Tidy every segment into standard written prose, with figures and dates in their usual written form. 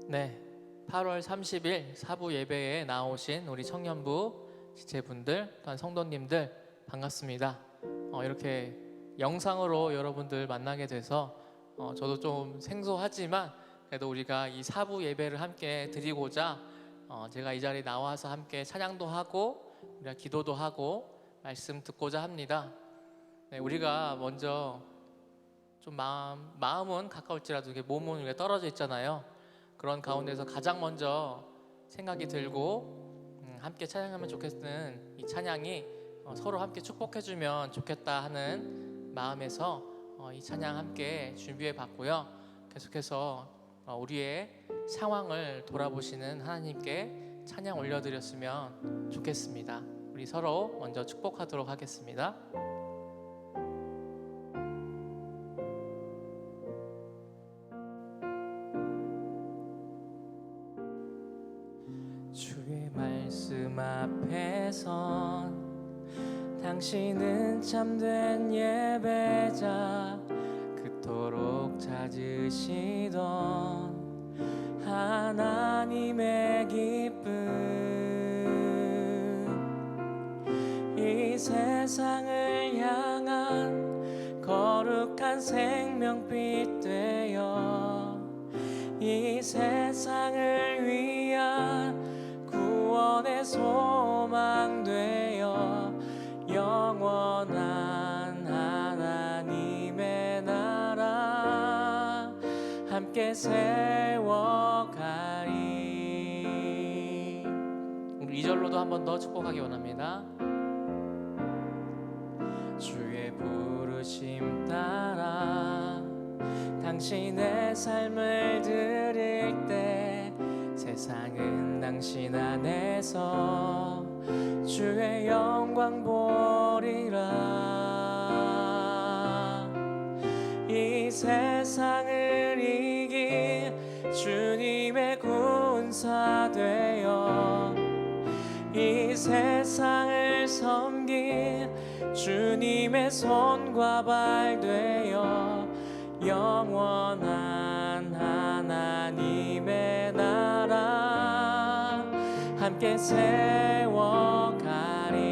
네, 8월 30일 사부 예배에 나오신 우리 청년부 지체분들, 또한 성도님들 반갑습니다. 이렇게 영상으로 여러분들 만나게 돼서 저도 좀 생소하지만 그래도 우리가 이 사부 예배를 함께 드리고자 제가 이 자리에 나와서 함께 찬양도 하고 우리가 기도도 하고 말씀 듣고자 합니다. 네, 우리가 먼저 좀 마음은 가까울지라도 몸은 우리가 떨어져 있잖아요. 그런 가운데서 가장 먼저 생각이 들고 함께 찬양하면 좋겠는 이 찬양이 서로 함께 축복해주면 좋겠다 하는 마음에서 이 찬양 함께 준비해 봤고요. 계속해서 우리의 상황을 돌아보시는 하나님께 찬양 올려드렸으면 좋겠습니다. 우리 서로 먼저 축복하도록 하겠습니다. 주의 말씀 앞에선 당신은 참된 예배자, 그토록 찾으시던 하나님의 기쁨, 이 세상을 향한 거룩한 생명빛 되어 이 세상을 위한 구원의 소망 되어 영원한 하나님의 나라 함께 세워가리. 우리 2절로도 한 번 더 축복하기 원합니다. 주의 부르심 따라 당신의 삶을 드릴 때 세상은 당신 안에서 주의 영광 보리라. 이 세상을 이긴 주님의 군사 되어 이 세상을 섬긴 주님의 손과 발 되어 영원한 하나님의 나라 함께 세워가리.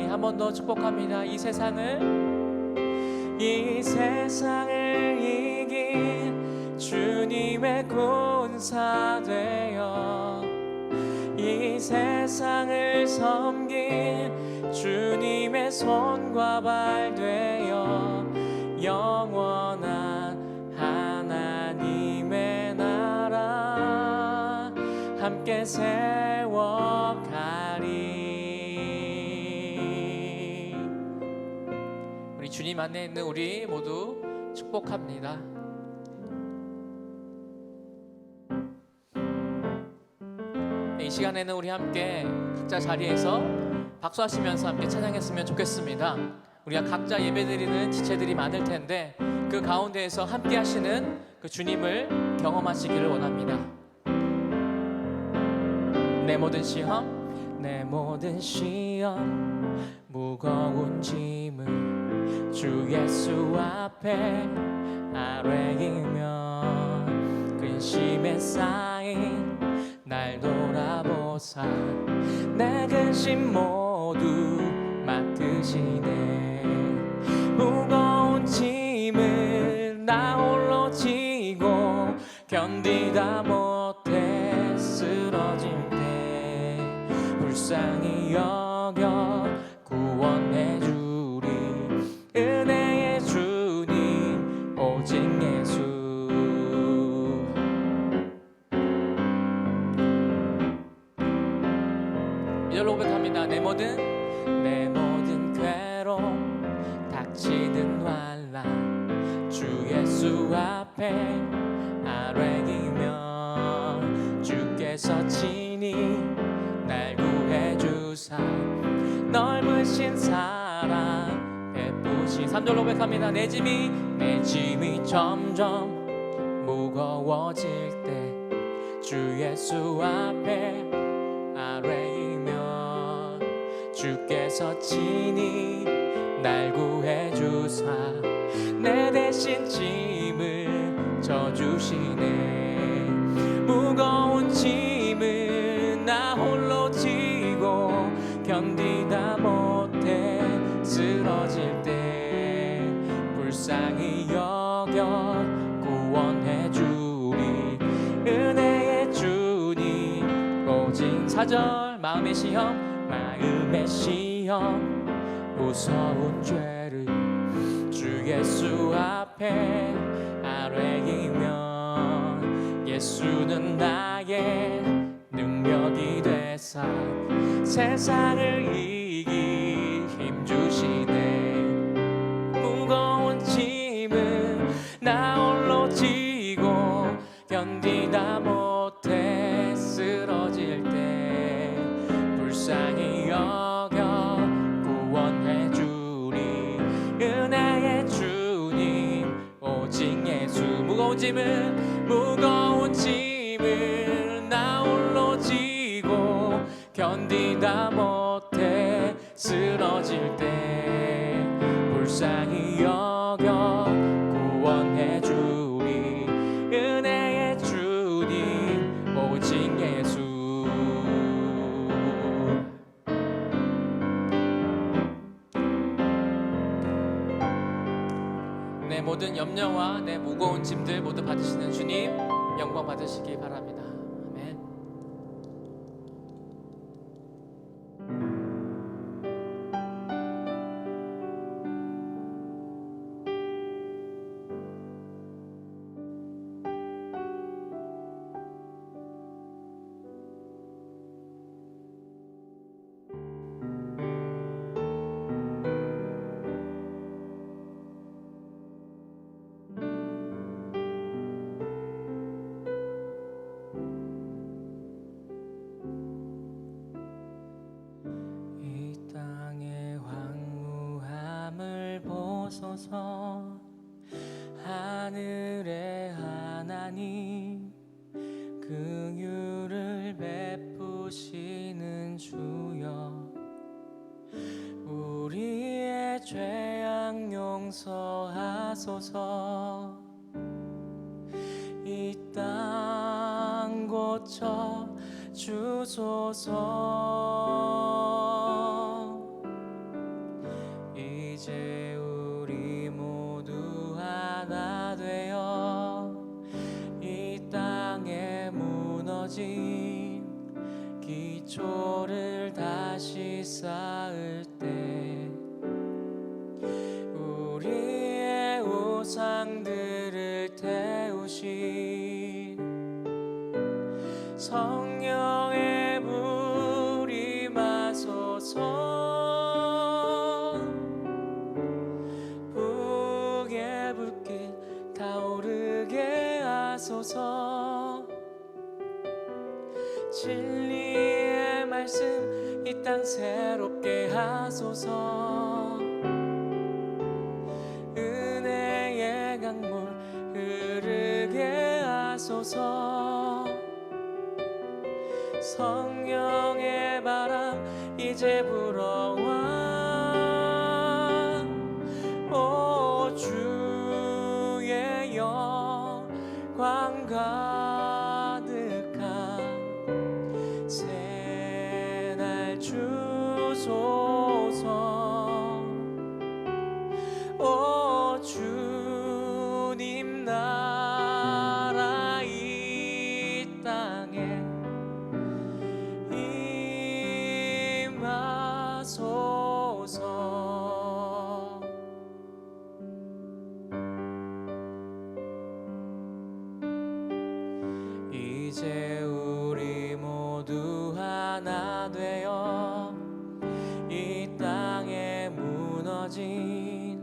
한 번 더 축복합니다. 이 세상을 이긴 주님의 군사 되어 이 세상을 섬긴 주님의 손과 발 되어 영원한 하나님의 나라 함께 세워가리. 우리 주님 안에 있는 우리 모두 축복합니다. 이 시간에는 우리 함께 각자 자리에서 박수하시면서 함께 찬양했으면 좋겠습니다. 우리가 각자 예배드리는 지체들이 많을 텐데 그 가운데에서 함께 하시는 그 주님을 경험하시기를 원합니다. 내 모든 시험 무거운 짐을 주 예수 앞에 아뢰이며 근심에 쌓인 날 돌아보사 내 근심 모두 맡으시네. 무거운 짐을 나 홀로 지고 견디다 못해 쓰러질 때 불쌍히 여겨 구원해 주리. 은혜의 주님 오직 예수. 이절로 고백합니다. 내 모든 괴로움 닥치는 환난 주 예수 앞에 아뢰이며 주께서 친히 날 구해주사 넓으신 사랑 베푸시. 3절로 고백합니다. 내 짐이 점점 무거워질 때 주 예수 앞에 아뢰이며 주께서 친히 날 구해주사 내 대신 짐을 져주시네. 무거운 짐 불쌍히 여겨 구원해 주리. 은혜의 주님 오직 4절 마음의 시험 무서운 죄를 주 예수 앞에 아뢰이면 예수는 나의 능력이 되사 세상을 이기 힘주시네. 무거운 짐을 나 홀로 지고 견디다 못해 쓰러질 때 불쌍히 여겨 구원해 주리. 은혜의 주님 오직 예수. 무거운 짐을 나 홀로 지고 견디다 못해 쓰러질 때 불쌍히 여겨 구원해 주리. 은혜의 주님 오직 예수. 내 모든 염려와 내 무거운 짐들 모두 받으시는 주님 영광 받으시기 바랍니다. 아멘. 하늘의 하나님 긍휼을 베푸시는 주여 우리의 죄악 용서하소서. 이 땅 고쳐 주소서. 이제 우리 모두 하나 되어 이 땅에 무너진 기초를 다시 쌓을 때 우리의 우상들을 태우신 성령의 불이 마소서. 진리의 말씀 이 땅 새롭게 하소서. 은혜의 강물 흐르게 하소서. 성령의 바람 이제 불어와 오 주의 영광 가득한 새날 주소서. 오 주님 나라 이 땅에 임하소서. 이제 우리 모두 하나 되어 이 땅에 무너진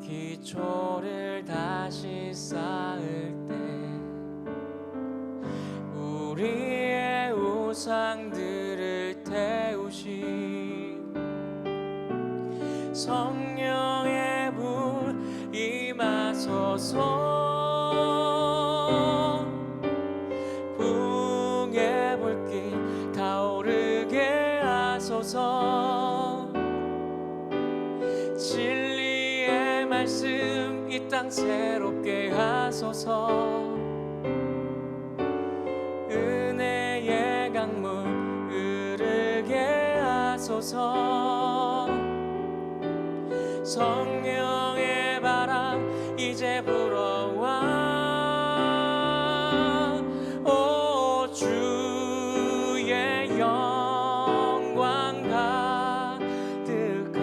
기초를 다시 쌓을 때 우리의 우상들을 태우신 성령의 불 임하소서. 붕의 불길 타오르게 하소서. 진리의 말씀 이 땅 새롭게 하소서. 은혜의 강물 흐르게 하소서. 성령의 바람 이제 불어와. 오 주의 영광 가득한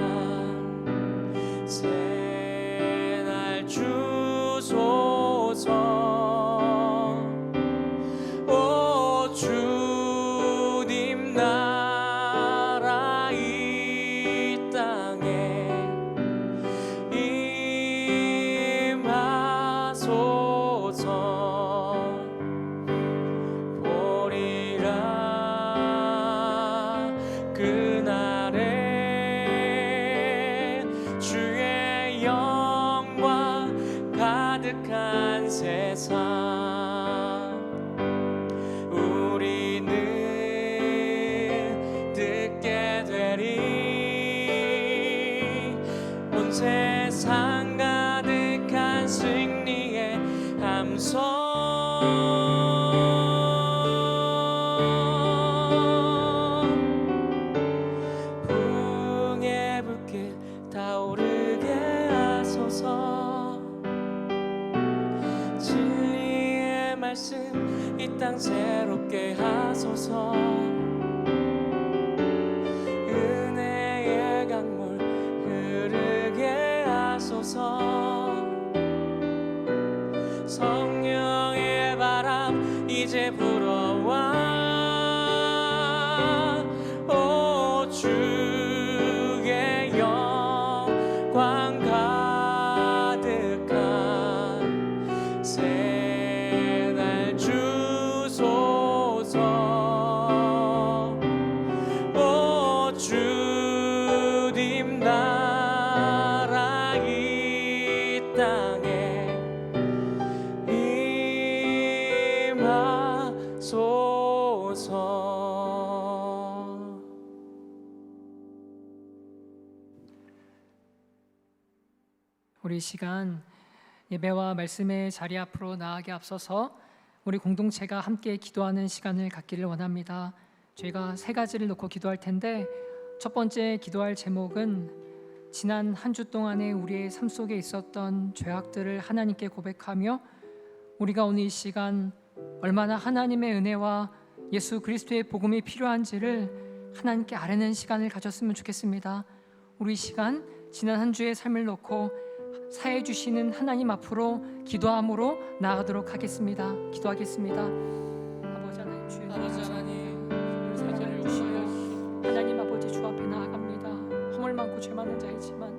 새날 주소서. 오 주님 나라 이 땅에 임하소서. 보리라 그날에 주의 영광 가득한 세상. 우리는 듣게 되리. 온 세상 가득한 승리의 함성. 풍의 불길 타오르게 하소서. 진리의 말씀 이 땅 새롭게 하소서. 은혜의 강물 흐르게 하소서. 성령의 바람 이제 불어와. 오 주의 영광 가득한 새날 주소서. 오 주님 나라 이 땅에 임하소서. 우리 시간 예배와 말씀의 자리 앞으로 나아가기 앞서서 우리 공동체가 함께 기도하는 시간을 갖기를 원합니다. 저희가 세 가지를 놓고 기도할 텐데, 첫 번째 기도할 제목은 지난 한 주 동안에 우리의 삶 속에 있었던 죄악들을 하나님께 고백하며 우리가 오늘 이 시간 얼마나 하나님의 은혜와 예수 그리스도의 복음이 필요한지를 하나님께 아뢰는 시간을 가졌으면 좋겠습니다. 우리 시간 지난 한 주의 삶을 놓고 사해 주시는 하나님 앞으로 기도함으로 나아가도록 하겠습니다. 기도하겠습니다. 아버지 하나님, 주의 사랑을 주시며 하나님 아버지 주 앞에 나아갑니다. 허물 많고 죄 많은 자이지만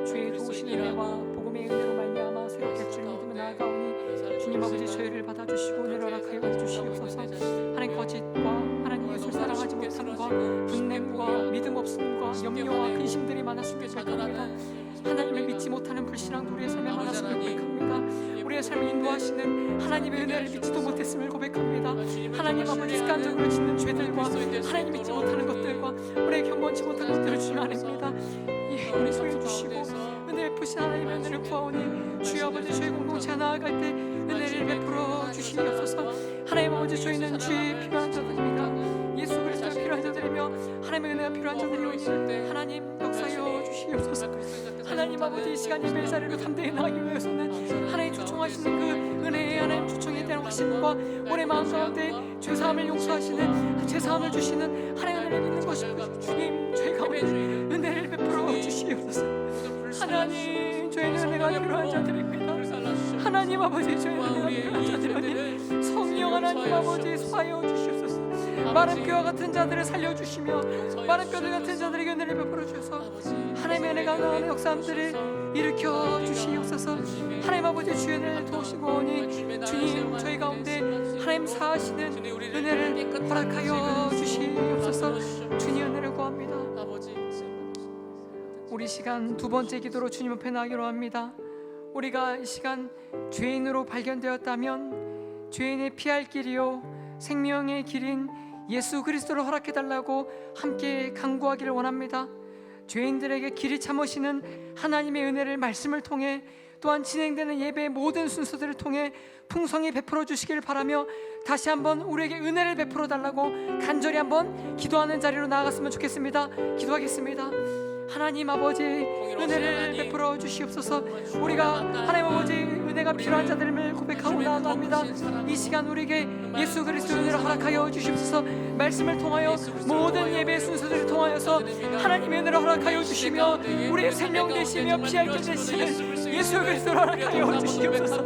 주의 도우신 은혜와 복음의 은혜로 말미암아 새롭게 주를 믿으며 나아가오니 주님 아버지 저희를 받아주시고 은혜를 허락하여 주시옵소서. 하나님 거짓과 하나님 예수를 사랑하지 못함과 분냄과 믿음 없음과 염려와 근심들이 많았으면 좋겠습니다. 하나님을 믿지 못하는 불신앙도 우리의 삶에 많았음을 고백합니다. 우리의 삶을 인도하시는 하나님의 은혜를 믿지도 못했음을 고백합니다. 하나님 아버지 습관적으로 짓는 죄들과 하나님 믿지 못하는 것들과 우리의 경건치 못한 것들을 주님 아닙니다. 용서해 주시고 은혜 베푸신 하나님의 은혜를 구하오니 주여 아버지 저희 공동체 나아갈 때 은혜를 베풀어 주시옵소서. 하나님 아버지 저희는 주의 필요한 자들입니다. 예수 그리스도가 필요한 자들이며 하나님의 은혜가 필요한 자들이오니 하나님 역사여 주시옵소서. 하나님 아버지 이 시간 예배의 자리로 담대히 나가기 위해서는 하나님 초청하시는 그 은혜의 하나님 초청에 대한 확신과 우리 마음 가운데 죄사함을 용서하시는 죄사함을 주시는 하나님의 은혜를 믿는 것이고 주님 저희 가운데 은혜를 베풀어 주시옵소서. 하나님 저희는 은혜가 필요한 자들입니다. 하나님 아버지 저희는 은혜가 필요한 자들이니 성령 하나님 아버지 소하여 주시옵소서. 마른 뼈와 같은 자들을 살려주시며 마른 뼈들 같은 자들에게 은혜를 베풀어 주셔서 하나님의 은혜가 나오는 역사함들을 일으켜 주시옵소서. 하나님 아버지 주의 은혜를 도우시고 오니 주님 저희 가운데 하나님 사하시는 은혜를 허락하여 주시옵소서. 주님 은혜를 구합니다. 우리 시간 두 번째 기도로 주님 앞에 나가기로 합니다. 우리가 이 시간 죄인으로 발견되었다면 죄인의 피할 길이요 생명의 길인 예수 그리스도를 허락해달라고 함께 간구하기를 원합니다. 죄인들에게 길이 참으시는 하나님의 은혜를 말씀을 통해 또한 진행되는 예배의 모든 순서들을 통해 풍성히 베풀어 주시기를 바라며 다시 한번 우리에게 은혜를 베풀어 달라고 간절히 한번 기도하는 자리로 나아갔으면 좋겠습니다. 기도하겠습니다. 하나님 아버지 은혜를 베풀어 주시옵소서. 우리가 하나님 아버지 은혜 은혜가 필요한 자들임을 고백하고 나아갑니다. 이 시간 우리에게 예수 그리스도의 은혜를 허락하여 주시옵소서. 말씀을 통하여 모든 예배 순서들을 통하여서 하나님의 은혜를 허락하여 주시며 우리의 생명 되시며 피할 길 되시는 예수 그리스도를 허락하여 주시옵소서.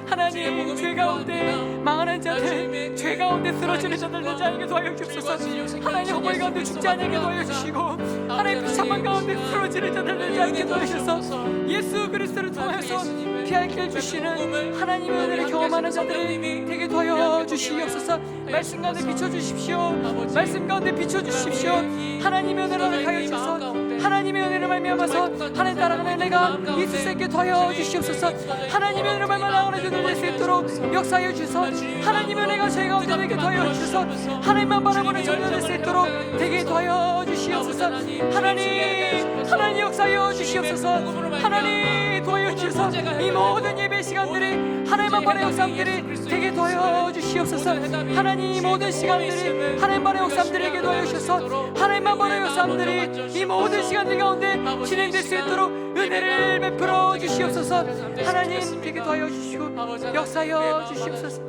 하나님, 죄 가운데 망하는 자들, 죄 가운데 쓰러지는 자들 되지 않게 도와여 주옵소서. 하나님, 허물 가운데 죽지 않게 도와여 주시고 하나님, 비참한 가운데 쓰러지는 자들 되지 않게 도와여 주셔서 예수 그리스도를 통해서 피할 길 주시는 하나님의 은혜를 경험하는 자들이 되게 도와여 주시옵소서. 말씀 가운데 비춰주십시오. 말씀 가운데 비춰주십시오. 하나님의 은혜를 허락하여 주셔서 하나님의 은혜를 말미암아서 하나님 따라가는 내가 있을 수 있게 도와여 주시옵소서. 하나님의 은혜를 말미암아 될 수 있도록 역사하여 주셔서 하나님의 은혜가 저희 가운데 되게 도와여 주셔서 하나님만 바라보는 저희가 될 수 있도록 되게 도와여 주시옵소서. 하나님 역사하여 주시옵소서. 하나님 도와여 주셔서 이 모든 예배 시간들이 하나님만 바라는 역사들이 되게 도와여 주시옵소서. 하나님 모든 시간들이 하나님만의 역사들에게 도와여 주셔서 하나님만 바라는 역사들이 이 모든 시간들 가운데 진행될 수 있도록 은혜를 베풀어 주시옵소서. 하나님 되게 도와여 주시고 역사하여 주시옵소서.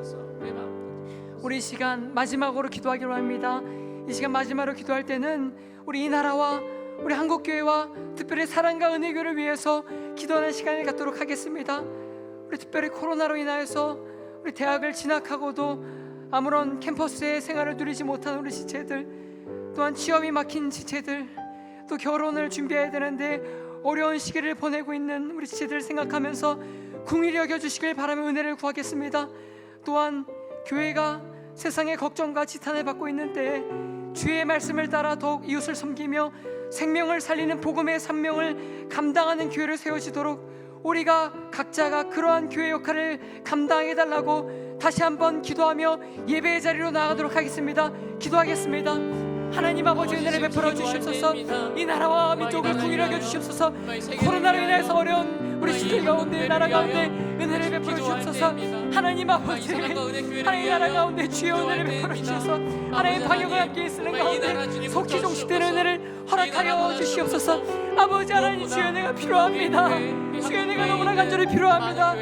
우리 시간 마지막으로 기도하기로 합니다. 이 시간 마지막으로 기도할 때는 우리 이 나라와 우리 한국교회와 특별히 사랑과 은혜교를 위해서 기도하는 시간을 갖도록 하겠습니다. 우리 특별히 코로나로 인하여서 우리 대학을 진학하고도 아무런 캠퍼스의 생활을 누리지 못한 우리 지체들, 또한 취업이 막힌 지체들, 또 결혼을 준비해야 되는데 어려운 시기를 보내고 있는 우리 지체들을 생각하면서 긍휼히 여겨주시길 바라며 은혜를 구하겠습니다. 또한 교회가 세상의 걱정과 지탄을 받고 있는 때에 주의 말씀을 따라 더욱 이웃을 섬기며 생명을 살리는 복음의 산명을 감당하는 교회를 세워지도록 우리가 각자가 그러한 교회 역할을 감당해달라고 다시 한번 기도하며 예배의 자리로 나아가도록 하겠습니다. 기도하겠습니다. 하나님 아버지, 은혜를 베풀어 주시옵소서. 이 나라와 민족을 긍휼히 여겨 주시옵소서. 코로나로 인해서 어려운 우리 시들 가운데, 나라 가운데 은혜를 베풀어 주시옵소서. 하나님 아버지, 하나님 나라 가운데 주의 은혜를 베풀어 주셔서 하나님 방역을 함께 쓰는 가운데 속히 종식되는 은혜를 허락하여 주시옵소서. 아버지, 하나님 주의 은혜가 필요합니다. 주의 은혜가 너무나 간절히 필요합니다.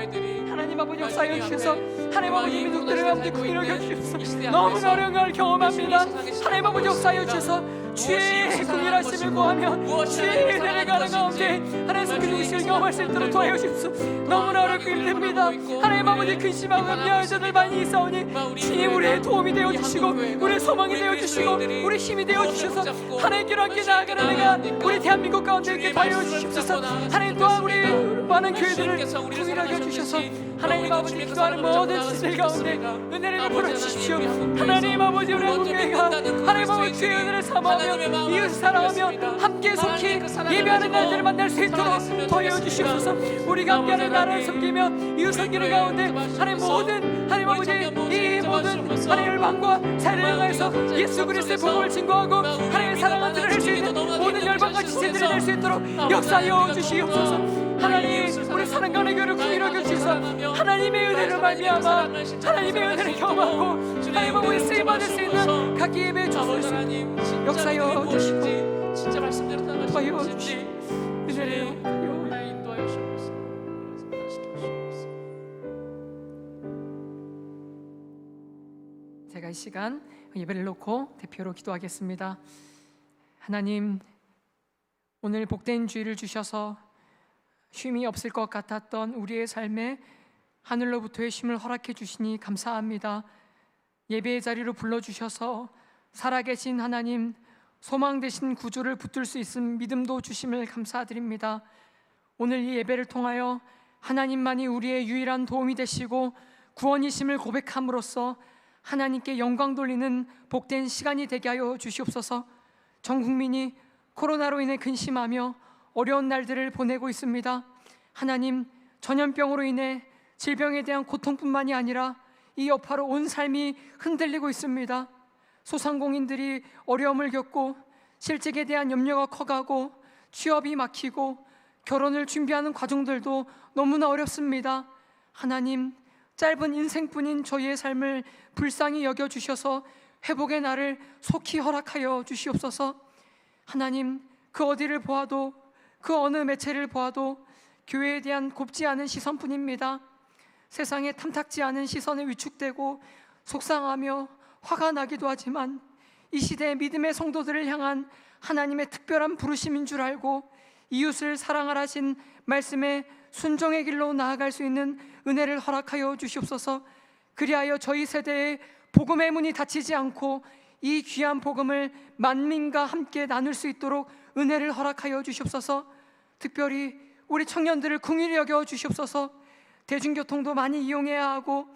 하나님 아버지, 역사하여 주셔서 하나님 아버지 민족들의 가운데 긍휼히 여겨 주시옵소서. 너무나 어려운 걸 경험합니다. 하나님 아버지, 역사하여 주셔서 주의 긍휼하심을 구하며 주의 은혜를 가는 가운데 하나님 성교주시를 경험할 수 있도록 도와여 주옵소서. 너무나 어렵고 힘듭니다. 하나님 아버지, 근심하고 염려하는 자들 많이 있사오니 주님 우리의 도움이 되어주시고 우리의 소망이 되어주시고 우리 힘이 되어주셔서 하나님께로 함께 나아가는 내가 우리 대한민국 가운데 이렇게 도와여 주시옵소서. 하나님 또한 우리 많은 교회들을 긍휼하게 주셔서 하나님 아버지, 기도하는 모든 지들 가운데 은혜를 베풀어 주십시오. 하나님 아버지, 우리 한국교회가 하나님 아버지 주의 은혜를 사모하며 이웃을 사랑하며 함께 속히 예배하는 날들을 만날 수 있도록 도와여 주시옵소서. 우리가 함께하는 나라를 섬기며 이웃 섬기는 가운데 하나님 모든 하나님 아버지 이 모든 하나님의 왕과 사회를 향하여서 예수 그리스도의 복음을 증거하고 하나님의 사랑을 드러낼 수 있는 모든 열방과 지체들이 될 수 있도록 역사하여 주시옵소서. 하나님, 우리 사랑과 교회를 긍휼히 여겨주셔서 하나님의 은혜를 말미암아 하나님의 은혜를 경험하고 하나님 아버지 쓰임받을 수 있는 각 예배에 주소서. 역사하여 주시고 진짜 말씀대로 도와여 주시고 은혜를 인도하여 주옵소서. 제가 이 시간 예배를 놓고 대표로 기도하겠습니다. 하나님, 오늘 복된 주일을 주셔서 쉼이 없을 것 같았던 우리의 삶에 하늘로부터의 쉼을 허락해 주시니 감사합니다. 예배의 자리로 불러주셔서 살아계신 하나님, 소망 되신 구주를 붙들 수 있음 믿음도 주심을 감사드립니다. 오늘 이 예배를 통하여 하나님만이 우리의 유일한 도움이 되시고 구원이심을 고백함으로써 하나님께 영광 돌리는 복된 시간이 되게 하여 주시옵소서. 전 국민이 코로나로 인해 근심하며 어려운 날들을 보내고 있습니다. 하나님, 전염병으로 인해 질병에 대한 고통뿐만이 아니라 이 여파로 온 삶이 흔들리고 있습니다. 소상공인들이 어려움을 겪고 실직에 대한 염려가 커가고 취업이 막히고 결혼을 준비하는 과정들도 너무나 어렵습니다. 하나님, 짧은 인생뿐인 저희의 삶을 불쌍히 여겨주셔서 회복의 날을 속히 허락하여 주시옵소서. 하나님, 그 어디를 보아도 그 어느 매체를 보아도 교회에 대한 곱지 않은 시선뿐입니다. 세상에 탐탁지 않은 시선에 위축되고 속상하며 화가 나기도 하지만 이 시대의 믿음의 성도들을 향한 하나님의 특별한 부르심인 줄 알고 이웃을 사랑하라신 말씀에 순종의 길로 나아갈 수 있는 은혜를 허락하여 주시옵소서. 그리하여 저희 세대에 복음의 문이 닫히지 않고 이 귀한 복음을 만민과 함께 나눌 수 있도록 은혜를 허락하여 주시옵소서. 특별히 우리 청년들을 긍휼히 여겨 주시옵소서. 대중교통도 많이 이용해야 하고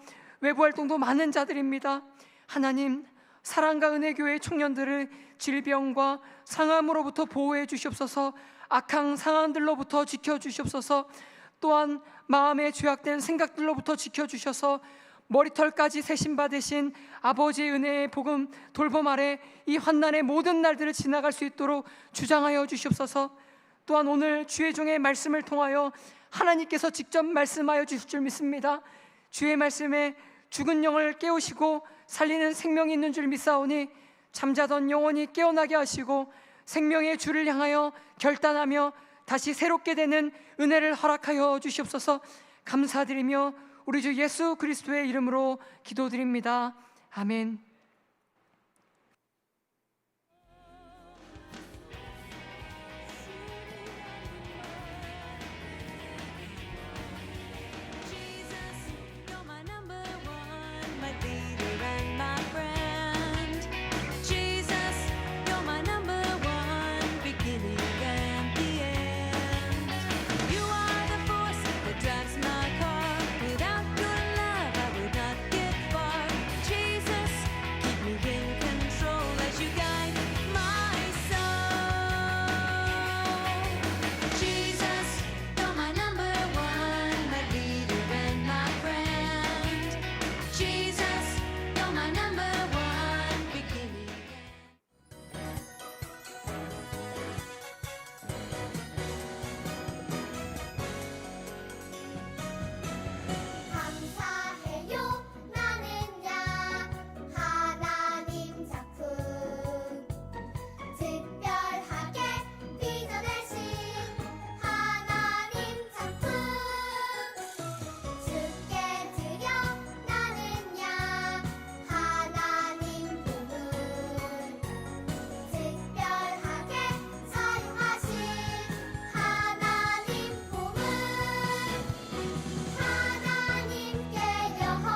외부 활동도 많은 자들입니다. 하나님, 사랑과 은혜교회 청년들을 질병과 상함으로부터 보호해 주시옵소서. 악한 상황들로부터 지켜주시옵소서. 또한 마음에 죄악된 생각들로부터 지켜주셔서 머리털까지 세심받으신 아버지의 은혜의 복음 돌봄 아래 이 환난의 모든 날들을 지나갈 수 있도록 주장하여 주시옵소서. 또한 오늘 주의 종의 말씀을 통하여 하나님께서 직접 말씀하여 주실 줄 믿습니다. 주의 말씀에 죽은 영을 깨우시고 살리는 생명이 있는 줄 믿사오니 잠자던 영혼이 깨어나게 하시고 생명의 주를 향하여 결단하며 다시 새롭게 되는 은혜를 허락하여 주시옵소서. 감사드리며 우리 주 예수 그리스도의 이름으로 기도드립니다. 아멘. 감사해요 나는야 하나님 작품 특별하게 빚어내신 하나님 작품 주께 드려 나는야 하나님 복을 특별하게 사용하신 하나님 복을 하나님께 영광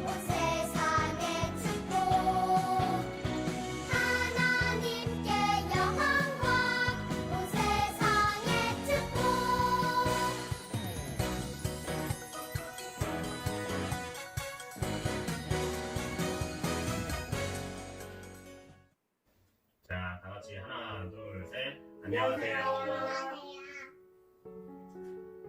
온 세상의 축복 하나님께 영광 온 세상의 축복 자, 다 같이 하나, 둘, 셋. 안녕하세요.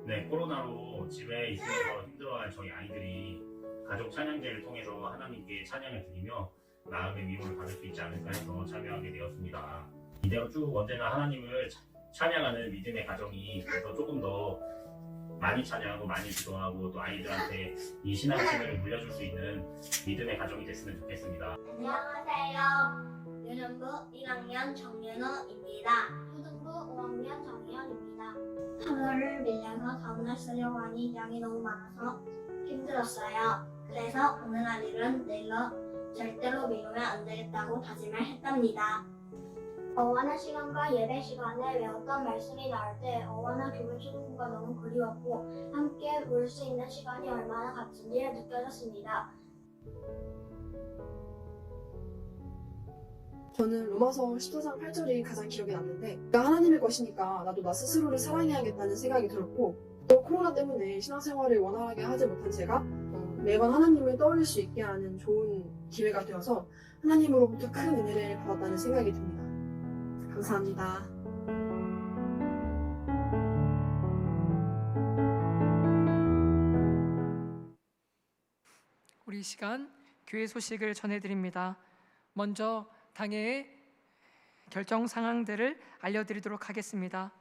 네, 코로나로 집에 있으면서 힘들어할 저희 아이들이 가족 찬양제를 통해서 하나님께 찬양을 드리며 마음의 위로를 받을 수 있지 않을까 해서 참여하게 되었습니다. 이대로 쭉 언제나 하나님을 찬양하는 믿음의 가정이 그래서 조금 더 많이 찬양하고 많이 기도하고 또 아이들한테 이 신앙심을 물려줄 수 있는 믿음의 가정이 됐으면 좋겠습니다. 안녕하세요. 유년부 1학년 정윤호입니다. 초등부 5학년 정희연입니다. 하루를 밀려서 다음날 쓰려고 하니 양이 너무 많아서 힘들었어요. 그래서 오늘 할 일은 내일로 절대로 미루면 안 되겠다고 다짐을 했답니다. 어원의 시간과 예배 시간에 외웠던 말씀이 나올 때 어원의 교회 초등부가 너무 그리웠고 함께 볼 수 있는 시간이 얼마나 값진지 느껴졌습니다. 저는 로마서 14장 8절이 가장 기억에 남는데 내가 하나님의 것이니까 나도 나 스스로를 사랑해야겠다는 생각이 들었고 또 코로나 때문에 신앙생활을 원활하게 하지 못한 제가 매번 하나님을 떠올릴 수 있게 하는 좋은 기회가 되어서 하나님으로부터 큰 은혜를 받았다는 생각이 듭니다. 감사합니다. 우리 이 시간 교회 소식을 전해드립니다. 먼저 당회의 결정 사항들을 알려드리도록 하겠습니다.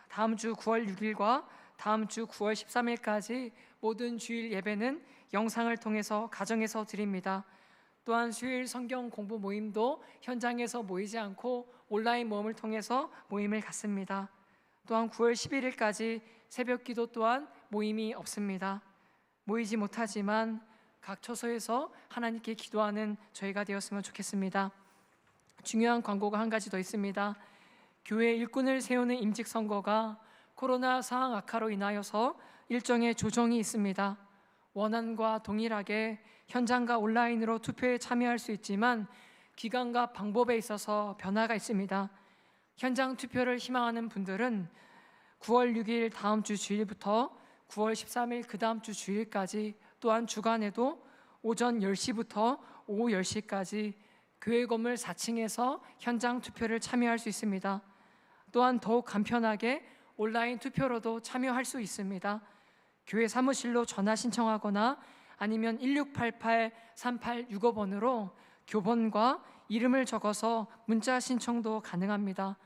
다음 주 9월 6일과 다음 주 9월 13일까지 모든 주일 예배는 영상을 통해서 가정에서 드립니다. 또한 수요일 성경 공부 모임도 현장에서 모이지 않고 온라인 모임을 통해서 모임을 갖습니다. 또한 9월 11일까지 새벽 기도 또한 모임이 없습니다. 모이지 못하지만 각 처소에서 하나님께 기도하는 저희가 되었으면 좋겠습니다. 중요한 광고가 한 가지 더 있습니다. 교회 일꾼을 세우는 임직 선거가 코로나 상황 악화로 인하여서 일정의 조정이 있습니다. 원안과 동일하게 현장과 온라인으로 투표에 참여할 수 있지만 기간과 방법에 있어서 변화가 있습니다. 현장 투표를 희망하는 분들은 9월 6일 다음 주 주일부터 9월 13일 그 다음 주 주일까지, 또한 주간에도 오전 10시부터 오후 10시까지 교회 건물 4층에서 현장 투표를 참여할 수 있습니다. 또한 더욱 간편하게 온라인 투표로도 참여할 수 있습니다. 교회 사무실로 전화 신청하거나 아니면 1688-3865번으로 교번과 이름을 적어서 문자 신청도 가능합니다.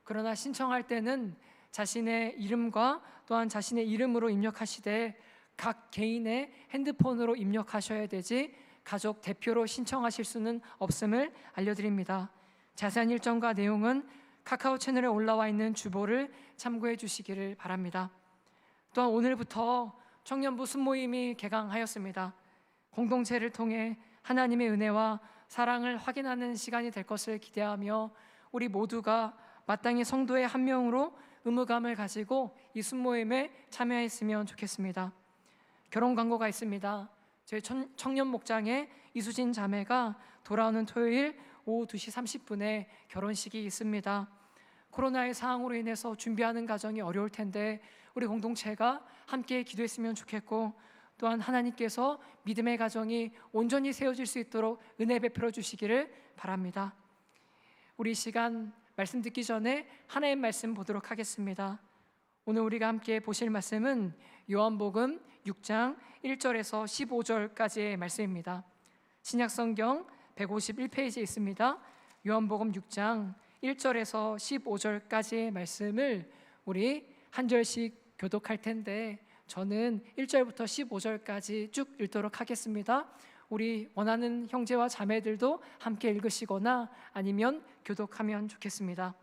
그러나 신청할 때는 자신의 이름과 또한 자신의 이름으로 입력하시되 각 개인의 핸드폰으로 입력하셔야 되지 가족 대표로 신청하실 수는 없음을 알려드립니다. 자세한 일정과 내용은 카카오 채널에 올라와 있는 주보를 참고해 주시기를 바랍니다. 또한 오늘부터 청년부 순모임이 개강하였습니다. 공동체를 통해 하나님의 은혜와 사랑을 확인하는 시간이 될 것을 기대하며 우리 모두가 마땅히 성도의 한 명으로 의무감을 가지고 이 순모임에 참여했으면 좋겠습니다. 결혼 광고가 있습니다. 저희 청년 목장의 이수진 자매가 돌아오는 토요일 오후 2시 30분에 결혼식이 있습니다. 코로나의 상황으로 인해서 준비하는 과정이 어려울 텐데 우리 공동체가 함께 기도했으면 좋겠고, 또한 하나님께서 믿음의 가정이 온전히 세워질 수 있도록 은혜 베풀어 주시기를 바랍니다. 우리 시간 말씀 듣기 전에 하나의 말씀 보도록 하겠습니다. 오늘 우리가 함께 보실 말씀은 요한복음 6장 1절에서 15절까지의 말씀입니다. 신약성경 151페이지에 있습니다. 요한복음 6장 1절에서 15절까지의 말씀을 우리 한 절씩 교독할 텐데 저는 1절부터 15절까지 쭉 읽도록 하겠습니다. 우리 원하는 형제와 자매들도 함께 읽으시거나 아니면 교독하면 좋겠습니다.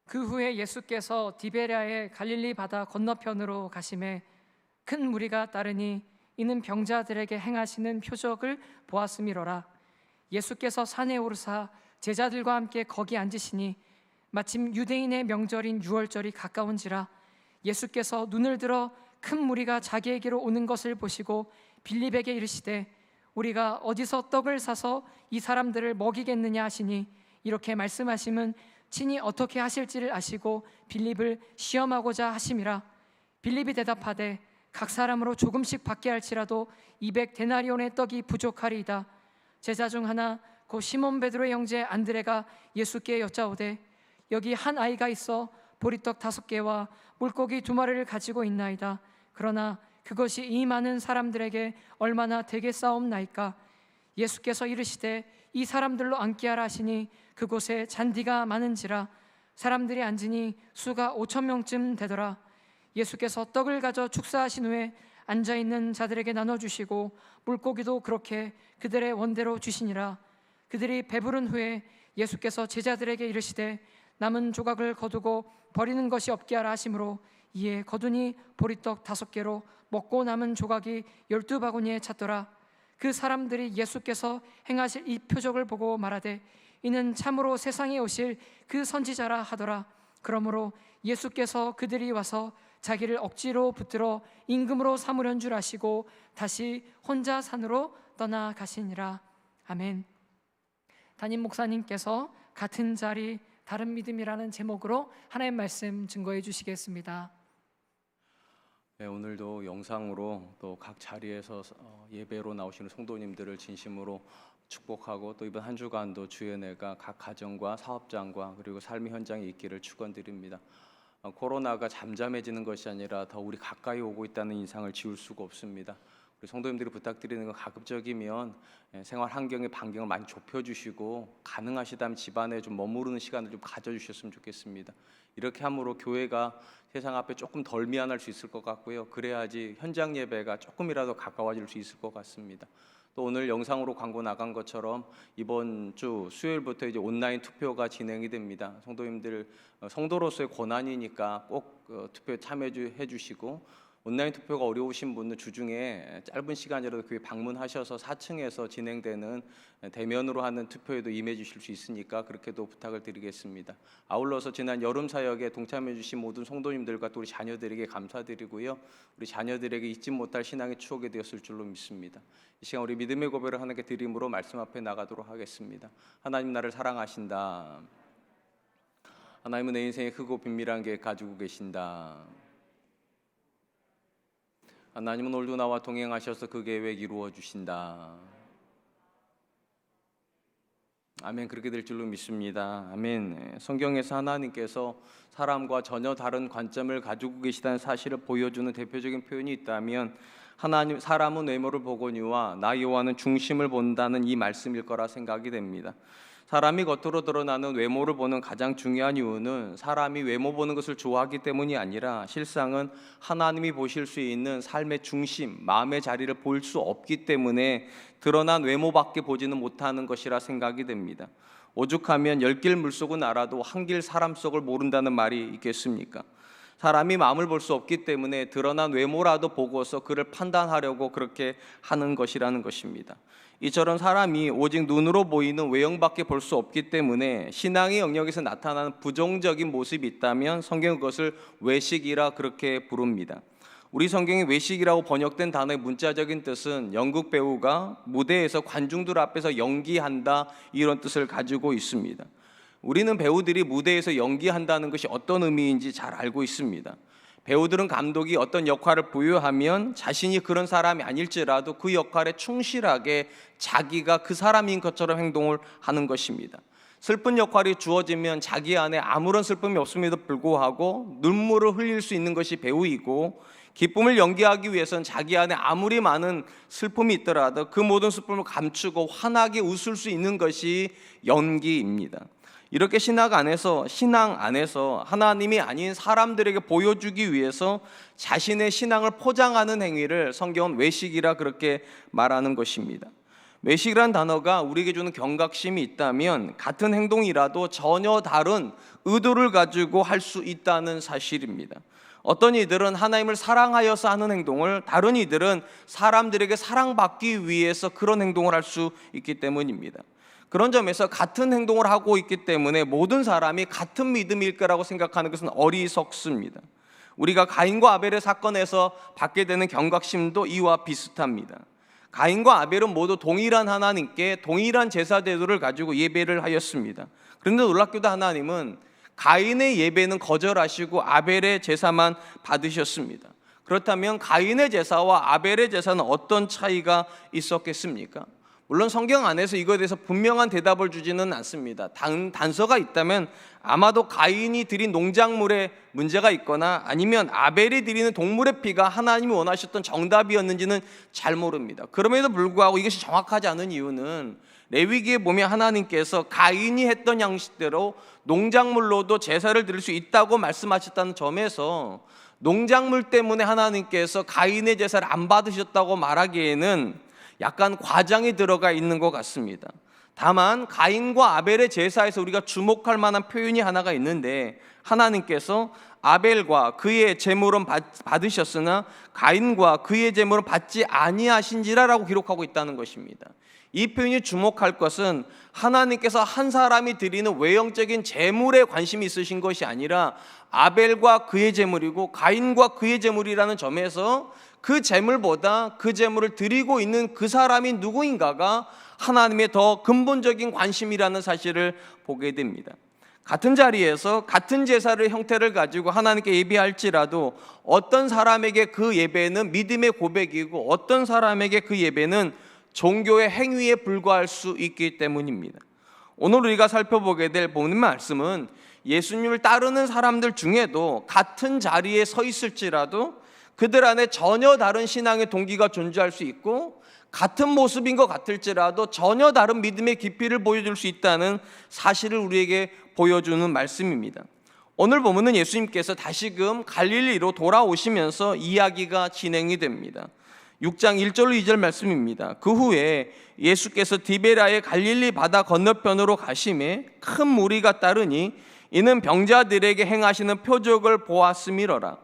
그 후에 예수께서 디베랴의 갈릴리 바다 건너편으로 가시매 큰 무리가 따르니 이는 병자들에게 행하시는 표적을 보았음이로라. 예수께서 산에 오르사 제자들과 함께 거기 앉으시니 마침 유대인의 명절인 유월절이 가까운지라. 예수께서 눈을 들어 큰 무리가 자기에게로 오는 것을 보시고 빌립에게 이르시되 우리가 어디서 떡을 사서 이 사람들을 먹이겠느냐 하시니, 이렇게 말씀하심은 친히 어떻게 하실지를 아시고 빌립을 시험하고자 하심이라. 빌립이 대답하되 각 사람으로 조금씩 받게 할지라도 200데나리온의 떡이 부족하리이다. 제자 중 하나 곧 시몬 베드로의 형제 안드레가 예수께 여짜오되 여기 한 아이가 있어 보리떡 5개와 물고기 2마리를 가지고 있나이다. 그러나 그것이 이 많은 사람들에게 얼마나 되겠사옵나이까. 예수께서 이르시되 이 사람들로 앉게 하라 하시니 그곳에 잔디가 많은지라. 사람들이 앉으니 수가 5,000명쯤 되더라. 예수께서 떡을 가져 축사하신 후에 앉아있는 자들에게 나눠주시고 물고기도 그렇게 그들의 원대로 주시니라. 그들이 배부른 후에 예수께서 제자들에게 이르시되 남은 조각을 거두고 버리는 것이 없게 하라 하시므로 이에 거두니 보리떡 5개로 먹고 남은 조각이 12바구니에 찼더라. 그 사람들이 예수께서 행하실 이 표적을 보고 말하되 이는 참으로 세상에 오실 그 선지자라 하더라. 그러므로 예수께서 그들이 와서 자기를 억지로 붙들어 임금으로 삼으려는 줄 아시고 다시 혼자 산으로 떠나가시니라. 아멘. 담임 목사님께서 같은 자리 다른 믿음이라는 제목으로 하나님 말씀 증거해 주시겠습니다. 네, 오늘도 영상으로 또 각 자리에서 예배로 나오시는 성도님들을 진심으로 축복하고 또 이번 한 주간도 주의 은혜가 각 가정과 사업장과 그리고 삶의 현장에 있기를 축원드립니다. 코로나가 잠잠해지는 것이 아니라 더 우리 가까이 오고 있다는 인상을 지울 수가 없습니다. 우리 성도님들이 부탁드리는 건 가급적이면 생활 환경의 반경을 많이 좁혀주시고 가능하시다면 집안에 좀 머무르는 시간을 좀 가져주셨으면 좋겠습니다. 이렇게 함으로 교회가 세상 앞에 조금 덜 미안할 수 있을 것 같고요. 그래야지 현장 예배가 조금이라도 가까워질 수 있을 것 같습니다. 또 오늘 영상으로 광고 나간 것처럼 이번 주 수요일부터 이제 온라인 투표가 진행이 됩니다. 성도님들 성도로서의 권한이니까 꼭 투표에 참여해 주시고, 온라인 투표가 어려우신 분은 주중에 짧은 시간이라도 교회 방문하셔서 4층에서 진행되는 대면으로 하는 투표에도 임해 주실 수 있으니까 그렇게도 부탁을 드리겠습니다. 아울러서 지난 여름 사역에 동참해 주신 모든 성도님들과 또 우리 자녀들에게 감사드리고요. 우리 자녀들에게 잊지 못할 신앙의 추억이 되었을 줄로 믿습니다. 이 시간 우리 믿음의 고백을 하나님께 드림으로 말씀 앞에 나가도록 하겠습니다. 하나님 나를 사랑하신다. 하나님은 내 인생에 크고 비밀한 계획 가지고 계신다. 하나님은 오늘도 나와 동행하셔서 그 계획 이루어 주신다. 아멘. 그렇게 될 줄로 믿습니다. 아멘. 성경에서 하나님께서 사람과 전혀 다른 관점을 가지고 계시다는 사실을 보여주는 대표적인 표현이 있다면 하나님, 사람은 외모를 보거니와 나 여호와는 중심을 본다는 이 말씀일 거라 생각이 됩니다. 사람이 겉으로 드러나는 외모를 보는 가장 중요한 이유는 사람이 외모 보는 것을 좋아하기 때문이 아니라 실상은 하나님이 보실 수 있는 삶의 중심, 마음의 자리를 볼 수 없기 때문에 드러난 외모밖에 보지는 못하는 것이라 생각이 됩니다. 오죽하면 10길 물속은 알아도 한 길 사람 속을 모른다는 말이 있겠습니까? 사람이 마음을 볼 수 없기 때문에 드러난 외모라도 보고서 그를 판단하려고 그렇게 하는 것이라는 것입니다. 이처럼 사람이 오직 눈으로 보이는 외형밖에 볼 수 없기 때문에 신앙의 영역에서 나타나는 부정적인 모습이 있다면 성경은 그것을 외식이라 그렇게 부릅니다. 우리 성경에 외식이라고 번역된 단어의 문자적인 뜻은 연극 배우가 무대에서 관중들 앞에서 연기한다, 이런 뜻을 가지고 있습니다. 우리는 배우들이 무대에서 연기한다는 것이 어떤 의미인지 잘 알고 있습니다. 배우들은 감독이 어떤 역할을 부여하면 자신이 그런 사람이 아닐지라도 그 역할에 충실하게 자기가 그 사람인 것처럼 행동을 하는 것입니다. 슬픈 역할이 주어지면 자기 안에 아무런 슬픔이 없음에도 불구하고 눈물을 흘릴 수 있는 것이 배우이고, 기쁨을 연기하기 위해서는 자기 안에 아무리 많은 슬픔이 있더라도 그 모든 슬픔을 감추고 환하게 웃을 수 있는 것이 연기입니다. 이렇게 신앙 안에서 하나님이 아닌 사람들에게 보여주기 위해서 자신의 신앙을 포장하는 행위를 성경은 외식이라 그렇게 말하는 것입니다. 외식이란 단어가 우리에게 주는 경각심이 있다면 같은 행동이라도 전혀 다른 의도를 가지고 할 수 있다는 사실입니다. 어떤 이들은 하나님을 사랑하여서 하는 행동을, 다른 이들은 사람들에게 사랑받기 위해서 그런 행동을 할 수 있기 때문입니다. 그런 점에서 같은 행동을 하고 있기 때문에 모든 사람이 같은 믿음일 거라고 생각하는 것은 어리석습니다. 우리가 가인과 아벨의 사건에서 받게 되는 경각심도 이와 비슷합니다. 가인과 아벨은 모두 동일한 하나님께 동일한 제사 제도를 가지고 예배를 하였습니다. 그런데 놀랍게도 하나님은 가인의 예배는 거절하시고 아벨의 제사만 받으셨습니다. 그렇다면 가인의 제사와 아벨의 제사는 어떤 차이가 있었겠습니까? 물론 성경 안에서 이거에 대해서 분명한 대답을 주지는 않습니다. 단서가 있다면 아마도 가인이 드린 농작물에 문제가 있거나 아니면 아벨이 드리는 동물의 피가 하나님이 원하셨던 정답이었는지는 잘 모릅니다. 그럼에도 불구하고 이것이 정확하지 않은 이유는 레위기에 보면 하나님께서 가인이 했던 양식대로 농작물로도 제사를 드릴 수 있다고 말씀하셨다는 점에서 농작물 때문에 하나님께서 가인의 제사를 안 받으셨다고 말하기에는 약간 과장이 들어가 있는 것 같습니다. 다만 가인과 아벨의 제사에서 우리가 주목할 만한 표현이 하나가 있는데, 하나님께서 아벨과 그의 제물은 받으셨으나 가인과 그의 제물은 받지 아니하신지라라고 기록하고 있다는 것입니다. 이 표현이 주목할 것은 하나님께서 한 사람이 드리는 외형적인 제물에 관심이 있으신 것이 아니라 아벨과 그의 제물이고 가인과 그의 제물이라는 점에서 그 제물보다 그 제물을 드리고 있는 그 사람이 누구인가가 하나님의 더 근본적인 관심이라는 사실을 보게 됩니다. 같은 자리에서 같은 제사를 형태를 가지고 하나님께 예배할지라도 어떤 사람에게 그 예배는 믿음의 고백이고 어떤 사람에게 그 예배는 종교의 행위에 불과할 수 있기 때문입니다. 오늘 우리가 살펴보게 될 본문 말씀은 예수님을 따르는 사람들 중에도 같은 자리에 서 있을지라도 그들 안에 전혀 다른 신앙의 동기가 존재할 수 있고 같은 모습인 것 같을지라도 전혀 다른 믿음의 깊이를 보여줄 수 있다는 사실을 우리에게 보여주는 말씀입니다. 오늘 보면은 예수님께서 다시금 갈릴리로 돌아오시면서 이야기가 진행이 됩니다. 6장 1절로 2절 말씀입니다. 그 후에 예수께서 디베라의 갈릴리 바다 건너편으로 가심에 큰 무리가 따르니 이는 병자들에게 행하시는 표적을 보았음이러라.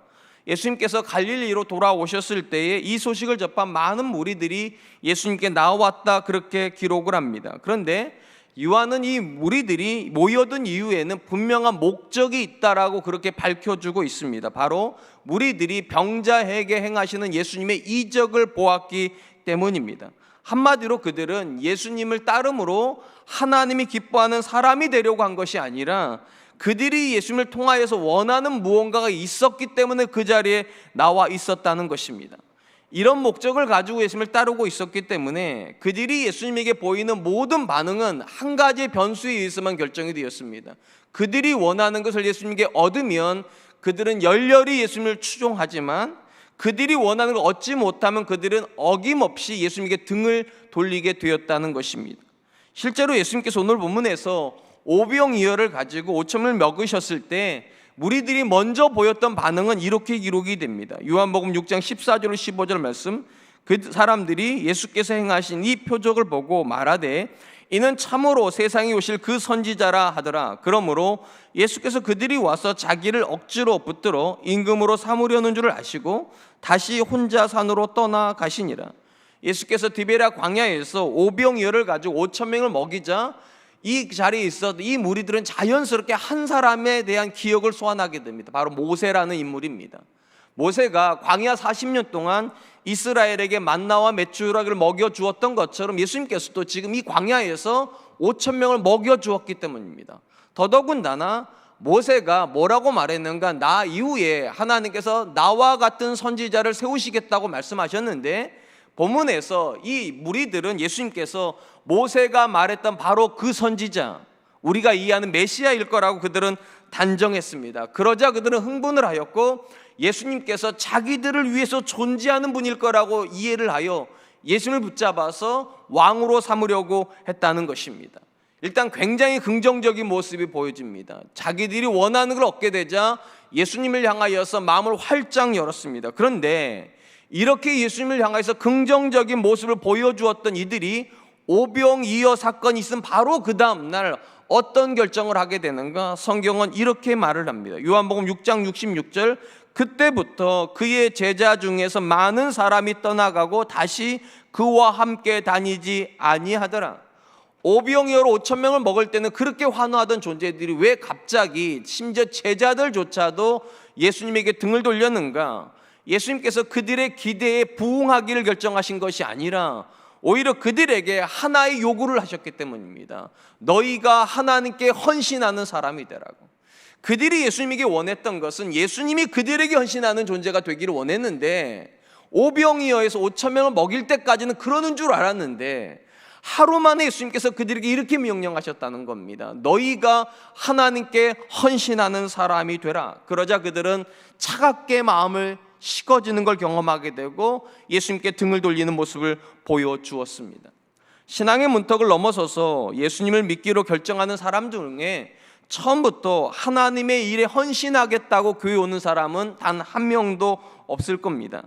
예수님께서 갈릴리로 돌아오셨을 때에 이 소식을 접한 많은 무리들이 예수님께 나왔다, 그렇게 기록을 합니다. 그런데 요한은 이 무리들이 모여든 이유에는 분명한 목적이 있다라고 그렇게 밝혀주고 있습니다. 바로 무리들이 병자에게 행하시는 예수님의 이적을 보았기 때문입니다. 한마디로 그들은 예수님을 따름으로 하나님이 기뻐하는 사람이 되려고 한 것이 아니라 그들이 예수님을 통하여서 원하는 무언가가 있었기 때문에 그 자리에 나와 있었다는 것입니다. 이런 목적을 가지고 예수님을 따르고 있었기 때문에 그들이 예수님에게 보이는 모든 반응은 한 가지의 변수에 의해서만 결정이 되었습니다. 그들이 원하는 것을 예수님께 얻으면 그들은 열렬히 예수님을 추종하지만 그들이 원하는 걸 얻지 못하면 그들은 어김없이 예수님께 등을 돌리게 되었다는 것입니다. 실제로 예수님께서 오늘 본문에서 오병이어를 가지고 5,000을 먹으셨을 때 무리들이 먼저 보였던 반응은 이렇게 기록이 됩니다. 요한복음 6장 14절 15절 말씀, 그 사람들이 예수께서 행하신 이 표적을 보고 말하되 이는 참으로 세상에 오실 그 선지자라 하더라. 그러므로 예수께서 그들이 와서 자기를 억지로 붙들어 임금으로 삼으려는 줄 아시고 다시 혼자 산으로 떠나 가시니라. 예수께서 디베랴 광야에서 오병이어를 가지고 5,000명을 먹이자 이 자리에 있었던 이 무리들은 자연스럽게 한 사람에 대한 기억을 소환하게 됩니다. 바로 모세라는 인물입니다. 모세가 광야 40년 동안 이스라엘에게 만나와 메추라기를 먹여주었던 것처럼 예수님께서도 지금 이 광야에서 5,000명을 먹여주었기 때문입니다. 더더군다나 모세가 뭐라고 말했는가? 나 이후에 하나님께서 나와 같은 선지자를 세우시겠다고 말씀하셨는데 본문에서 이 무리들은 예수님께서 모세가 말했던 바로 그 선지자, 우리가 이해하는 메시아일 거라고 그들은 단정했습니다. 그러자 그들은 흥분을 하였고 예수님께서 자기들을 위해서 존재하는 분일 거라고 이해를 하여 예수님을 붙잡아서 왕으로 삼으려고 했다는 것입니다. 일단 굉장히 긍정적인 모습이 보여집니다. 자기들이 원하는 걸 얻게 되자 예수님을 향하여서 마음을 활짝 열었습니다. 그런데 이렇게 예수님을 향해서 긍정적인 모습을 보여주었던 이들이 오병이어 사건이 있은 바로 그 다음 날 어떤 결정을 하게 되는가? 성경은 이렇게 말을 합니다. 요한복음 6장 66절, 그때부터 그의 제자 중에서 많은 사람이 떠나가고 다시 그와 함께 다니지 아니하더라. 오병이어로 5,000명을 먹을 때는 그렇게 환호하던 존재들이 왜 갑자기 심지어 제자들조차도 예수님에게 등을 돌렸는가? 예수님께서 그들의 기대에 부응하기를 결정하신 것이 아니라 오히려 그들에게 하나의 요구를 하셨기 때문입니다. 너희가 하나님께 헌신하는 사람이 되라고. 그들이 예수님에게 원했던 것은 예수님이 그들에게 헌신하는 존재가 되기를 원했는데 오병이어에서 5,000명을 먹일 때까지는 그러는 줄 알았는데 하루 만에 예수님께서 그들에게 이렇게 명령하셨다는 겁니다. 너희가 하나님께 헌신하는 사람이 되라. 그러자 그들은 차갑게 마음을 식어지는 걸 경험하게 되고 예수님께 등을 돌리는 모습을 보여주었습니다. 신앙의 문턱을 넘어서서 예수님을 믿기로 결정하는 사람 중에 처음부터 하나님의 일에 헌신하겠다고 교회 오는 사람은 단 한 명도 없을 겁니다.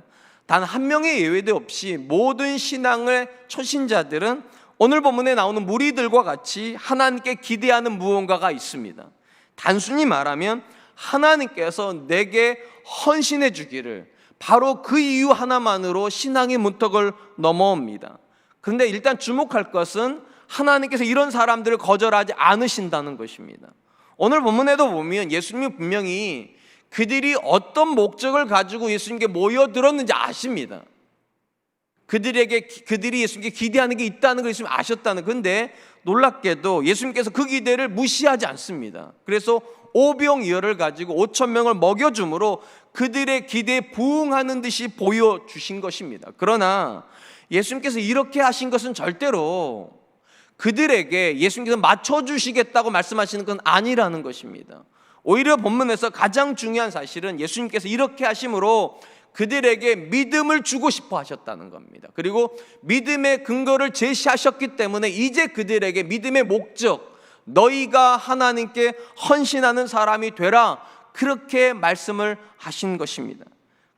단 한 명의 예외도 없이 모든 신앙의 초신자들은 오늘 본문에 나오는 무리들과 같이 하나님께 기대하는 무언가가 있습니다. 단순히 말하면 하나님께서 내게 헌신해 주기를, 바로 그 이유 하나만으로 신앙의 문턱을 넘어옵니다. 그런데 일단 주목할 것은 하나님께서 이런 사람들을 거절하지 않으신다는 것입니다. 오늘 본문에도 보면 예수님이 분명히 그들이 어떤 목적을 가지고 예수님께 모여들었는지 아십니다. 그들이 예수님께 기대하는 게 있다는 걸 예수님이 아셨다는. 그런데 놀랍게도 예수님께서 그 기대를 무시하지 않습니다. 그래서 오병이어를 가지고 5,000명을 먹여줌으로 그들의 기대에 부응하는 듯이 보여주신 것입니다. 그러나 예수님께서 이렇게 하신 것은 절대로 그들에게 예수님께서 맞춰주시겠다고 말씀하시는 건 아니라는 것입니다. 오히려 본문에서 가장 중요한 사실은 예수님께서 이렇게 하심으로 그들에게 믿음을 주고 싶어 하셨다는 겁니다. 그리고 믿음의 근거를 제시하셨기 때문에 이제 그들에게 믿음의 목적, 너희가 하나님께 헌신하는 사람이 되라, 그렇게 말씀을 하신 것입니다.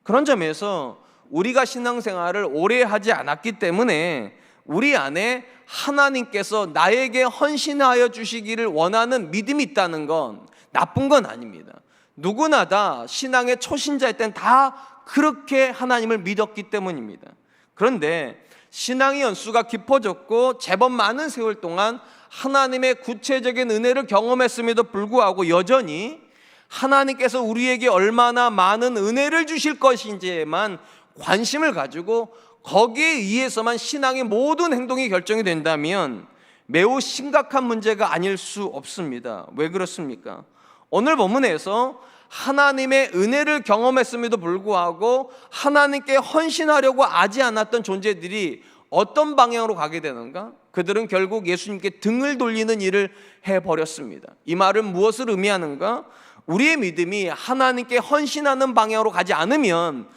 그런 점에서 우리가 신앙생활을 오래 하지 않았기 때문에 우리 안에 하나님께서 나에게 헌신하여 주시기를 원하는 믿음이 있다는 건 나쁜 건 아닙니다. 누구나 다 신앙의 초신자일 땐 다 그렇게 하나님을 믿었기 때문입니다. 그런데 신앙의 연수가 깊어졌고 제법 많은 세월 동안 하나님의 구체적인 은혜를 경험했음에도 불구하고 여전히 하나님께서 우리에게 얼마나 많은 은혜를 주실 것인지에만 관심을 가지고 거기에 의해서만 신앙의 모든 행동이 결정이 된다면 매우 심각한 문제가 아닐 수 없습니다. 왜 그렇습니까? 오늘 본문에서 하나님의 은혜를 경험했음에도 불구하고 하나님께 헌신하려고 하지 않았던 존재들이 어떤 방향으로 가게 되는가? 그들은 결국 예수님께 등을 돌리는 일을 해버렸습니다. 이 말은 무엇을 의미하는가? 우리의 믿음이 하나님께 헌신하는 방향으로 가지 않으면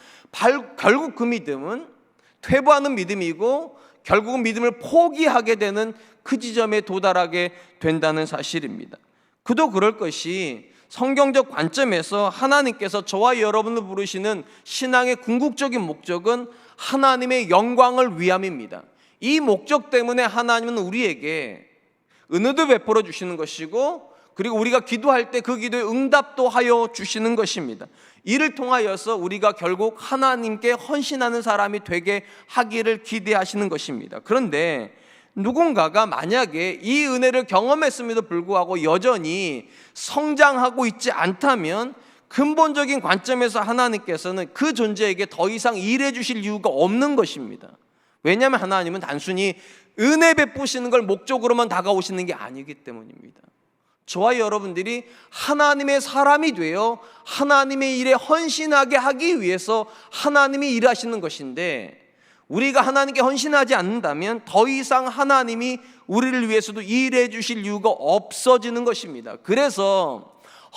결국 그 믿음은 퇴보하는 믿음이고 결국은 믿음을 포기하게 되는 그 지점에 도달하게 된다는 사실입니다. 그도 그럴 것이 성경적 관점에서 하나님께서 저와 여러분을 부르시는 신앙의 궁극적인 목적은 하나님의 영광을 위함입니다. 이 목적 때문에 하나님은 우리에게 은혜도 베풀어 주시는 것이고 그리고 우리가 기도할 때 그 기도에 응답도 하여 주시는 것입니다. 이를 통하여서 우리가 결국 하나님께 헌신하는 사람이 되게 하기를 기대하시는 것입니다. 그런데 누군가가 만약에 이 은혜를 경험했음에도 불구하고 여전히 성장하고 있지 않다면 근본적인 관점에서 하나님께서는 그 존재에게 더 이상 일해 주실 이유가 없는 것입니다. 왜냐하면 하나님은 단순히 은혜 베푸시는 걸 목적으로만 다가오시는 게 아니기 때문입니다. 저와 여러분들이 하나님의 사람이 되어 하나님의 일에 헌신하게 하기 위해서 하나님이 일하시는 것인데 우리가 하나님께 헌신하지 않는다면 더 이상 하나님이 우리를 위해서도 일해 주실 이유가 없어지는 것입니다. 그래서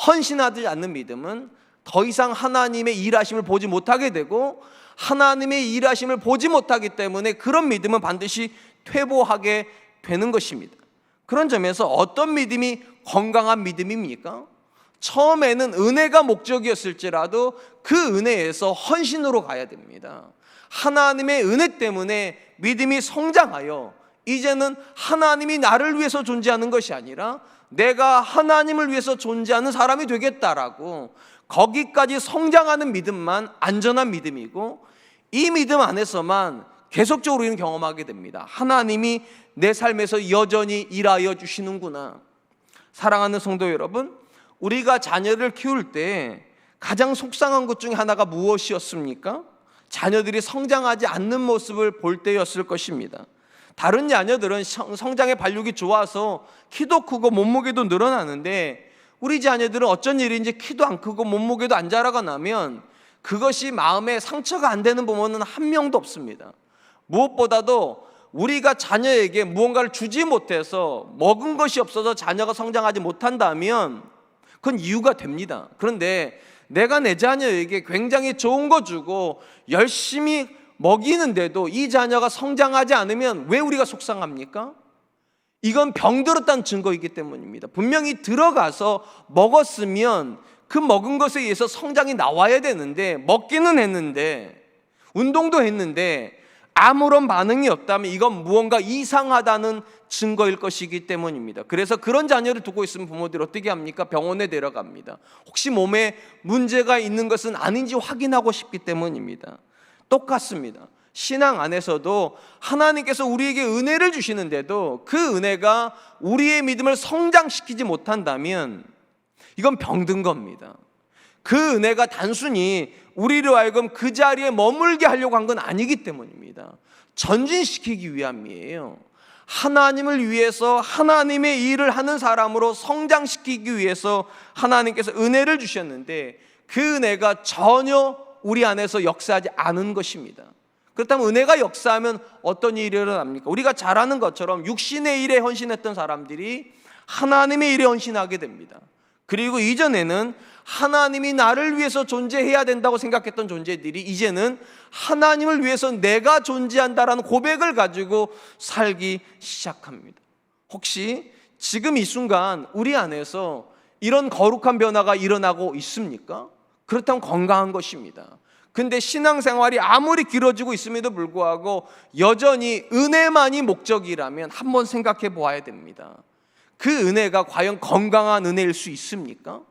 헌신하지 않는 믿음은 더 이상 하나님의 일하심을 보지 못하게 되고 하나님의 일하심을 보지 못하기 때문에 그런 믿음은 반드시 퇴보하게 되는 것입니다. 그런 점에서 어떤 믿음이 건강한 믿음입니까? 처음에는 은혜가 목적이었을지라도 그 은혜에서 헌신으로 가야 됩니다. 하나님의 은혜 때문에 믿음이 성장하여 이제는 하나님이 나를 위해서 존재하는 것이 아니라 내가 하나님을 위해서 존재하는 사람이 되겠다라고 거기까지 성장하는 믿음만 안전한 믿음이고 이 믿음 안에서만 계속적으로 우리는 경험하게 됩니다. 하나님이 내 삶에서 여전히 일하여 주시는구나. 사랑하는 성도 여러분, 우리가 자녀를 키울 때 가장 속상한 것 중에 하나가 무엇이었습니까? 자녀들이 성장하지 않는 모습을 볼 때였을 것입니다. 다른 자녀들은 성장의 발육이 좋아서 키도 크고 몸무게도 늘어나는데 우리 자녀들은 어쩐 일인지 키도 안 크고 몸무게도 안 자라가 나면 그것이 마음에 상처가 안 되는 부모는 한 명도 없습니다. 무엇보다도 우리가 자녀에게 무언가를 주지 못해서 먹은 것이 없어서 자녀가 성장하지 못한다면 그건 이유가 됩니다. 그런데 내가 내 자녀에게 굉장히 좋은 거 주고 열심히 먹이는데도 이 자녀가 성장하지 않으면 왜 우리가 속상합니까? 이건 병들었다는 증거이기 때문입니다. 분명히 들어가서 먹었으면 그 먹은 것에 의해서 성장이 나와야 되는데 먹기는 했는데 운동도 했는데 아무런 반응이 없다면 이건 무언가 이상하다는 증거일 것이기 때문입니다. 그래서 그런 자녀를 두고 있으면 부모들이 어떻게 합니까? 병원에 데려갑니다. 혹시 몸에 문제가 있는 것은 아닌지 확인하고 싶기 때문입니다. 똑같습니다. 신앙 안에서도 하나님께서 우리에게 은혜를 주시는데도 그 은혜가 우리의 믿음을 성장시키지 못한다면 이건 병든 겁니다. 그 은혜가 단순히 우리로 하여금 그 자리에 머물게 하려고 한 건 아니기 때문입니다. 전진시키기 위함이에요. 하나님을 위해서 하나님의 일을 하는 사람으로 성장시키기 위해서 하나님께서 은혜를 주셨는데 그 은혜가 전혀 우리 안에서 역사하지 않은 것입니다. 그렇다면 은혜가 역사하면 어떤 일이 일어납니까? 우리가 잘 아는 것처럼 육신의 일에 헌신했던 사람들이 하나님의 일에 헌신하게 됩니다. 그리고 이전에는 하나님이 나를 위해서 존재해야 된다고 생각했던 존재들이 이제는 하나님을 위해서 내가 존재한다라는 고백을 가지고 살기 시작합니다. 혹시 지금 이 순간 우리 안에서 이런 거룩한 변화가 일어나고 있습니까? 그렇다면 건강한 것입니다. 근데 신앙생활이 아무리 길어지고 있음에도 불구하고 여전히 은혜만이 목적이라면 한번 생각해 보아야 됩니다. 그 은혜가 과연 건강한 은혜일 수 있습니까?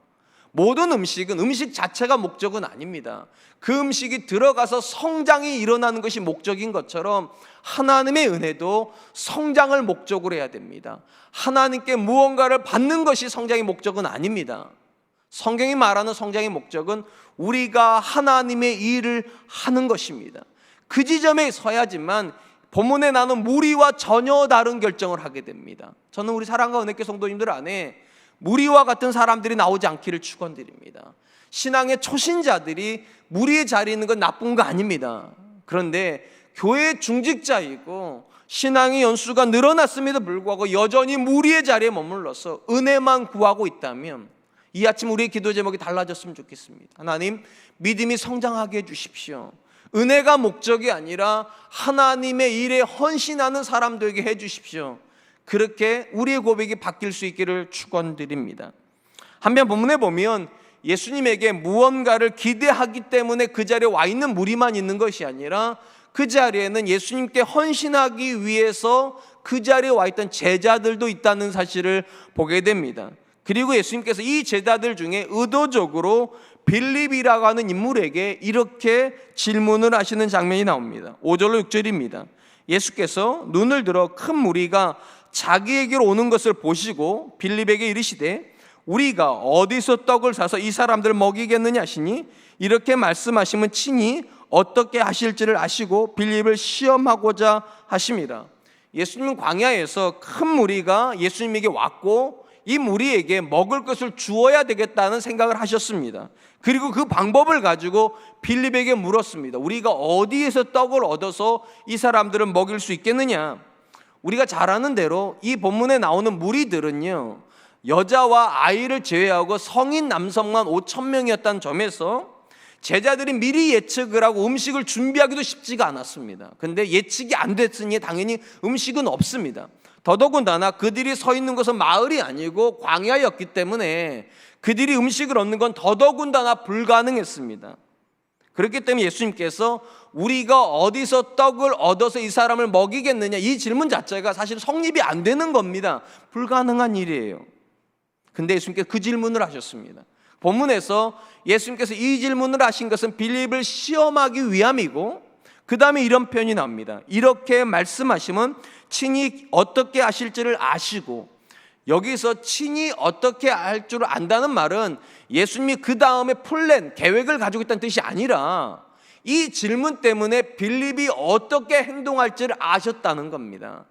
모든 음식은 음식 자체가 목적은 아닙니다. 그 음식이 들어가서 성장이 일어나는 것이 목적인 것처럼 하나님의 은혜도 성장을 목적으로 해야 됩니다. 하나님께 무언가를 받는 것이 성장의 목적은 아닙니다. 성경이 말하는 성장의 목적은 우리가 하나님의 일을 하는 것입니다. 그 지점에 서야지만 본문에 나는 무리와 전혀 다른 결정을 하게 됩니다. 저는 우리 사랑과 은혜교 성도님들 안에 무리와 같은 사람들이 나오지 않기를 축원드립니다. 신앙의 초신자들이 무리의 자리에 있는 건 나쁜 거 아닙니다. 그런데 교회의 중직자이고 신앙의 연수가 늘어났음에도 불구하고 여전히 무리의 자리에 머물러서 은혜만 구하고 있다면 이 아침 우리의 기도 제목이 달라졌으면 좋겠습니다. 하나님, 믿음이 성장하게 해주십시오. 은혜가 목적이 아니라 하나님의 일에 헌신하는 사람 되게 해주십시오. 그렇게 우리의 고백이 바뀔 수 있기를 축원드립니다. 한편 본문에 보면 예수님에게 무언가를 기대하기 때문에 그 자리에 와 있는 무리만 있는 것이 아니라 그 자리에는 예수님께 헌신하기 위해서 그 자리에 와 있던 제자들도 있다는 사실을 보게 됩니다. 그리고 예수님께서 이 제자들 중에 의도적으로 빌립이라고 하는 인물에게 이렇게 질문을 하시는 장면이 나옵니다. 5절로 6절입니다. 예수께서 눈을 들어 큰 무리가 자기에게로 오는 것을 보시고 빌립에게 이르시되 우리가 어디서 떡을 사서 이 사람들을 먹이겠느냐 하시니 이렇게 말씀하시면 친히 어떻게 하실지를 아시고 빌립을 시험하고자 하십니다. 예수님은 광야에서 큰 무리가 예수님에게 왔고 이 무리에게 먹을 것을 주어야 되겠다는 생각을 하셨습니다. 그리고 그 방법을 가지고 빌립에게 물었습니다. 우리가 어디에서 떡을 얻어서 이 사람들을 먹일 수 있겠느냐? 우리가 잘 아는 대로 이 본문에 나오는 무리들은요, 여자와 아이를 제외하고 성인 남성만 5,000명이었다는 점에서 제자들이 미리 예측을 하고 음식을 준비하기도 쉽지가 않았습니다. 근데 예측이 안 됐으니 당연히 음식은 없습니다. 더더군다나 그들이 서 있는 것은 마을이 아니고 광야였기 때문에 그들이 음식을 얻는 건 더더군다나 불가능했습니다. 그렇기 때문에 예수님께서 우리가 어디서 떡을 얻어서 이 사람을 먹이겠느냐, 이 질문 자체가 사실 성립이 안 되는 겁니다. 불가능한 일이에요. 근데 예수님께서 그 질문을 하셨습니다. 본문에서 예수님께서 이 질문을 하신 것은 빌립을 시험하기 위함이고 그 다음에 이런 표현이 나옵니다. 이렇게 말씀하시면 친히 어떻게 하실지를 아시고, 여기서 친히 어떻게 할 줄 안다는 말은 예수님이 그 다음에 플랜, 계획을 가지고 있다는 뜻이 아니라 이 질문 때문에 빌립이 어떻게 행동할지를 아셨다는 겁니다.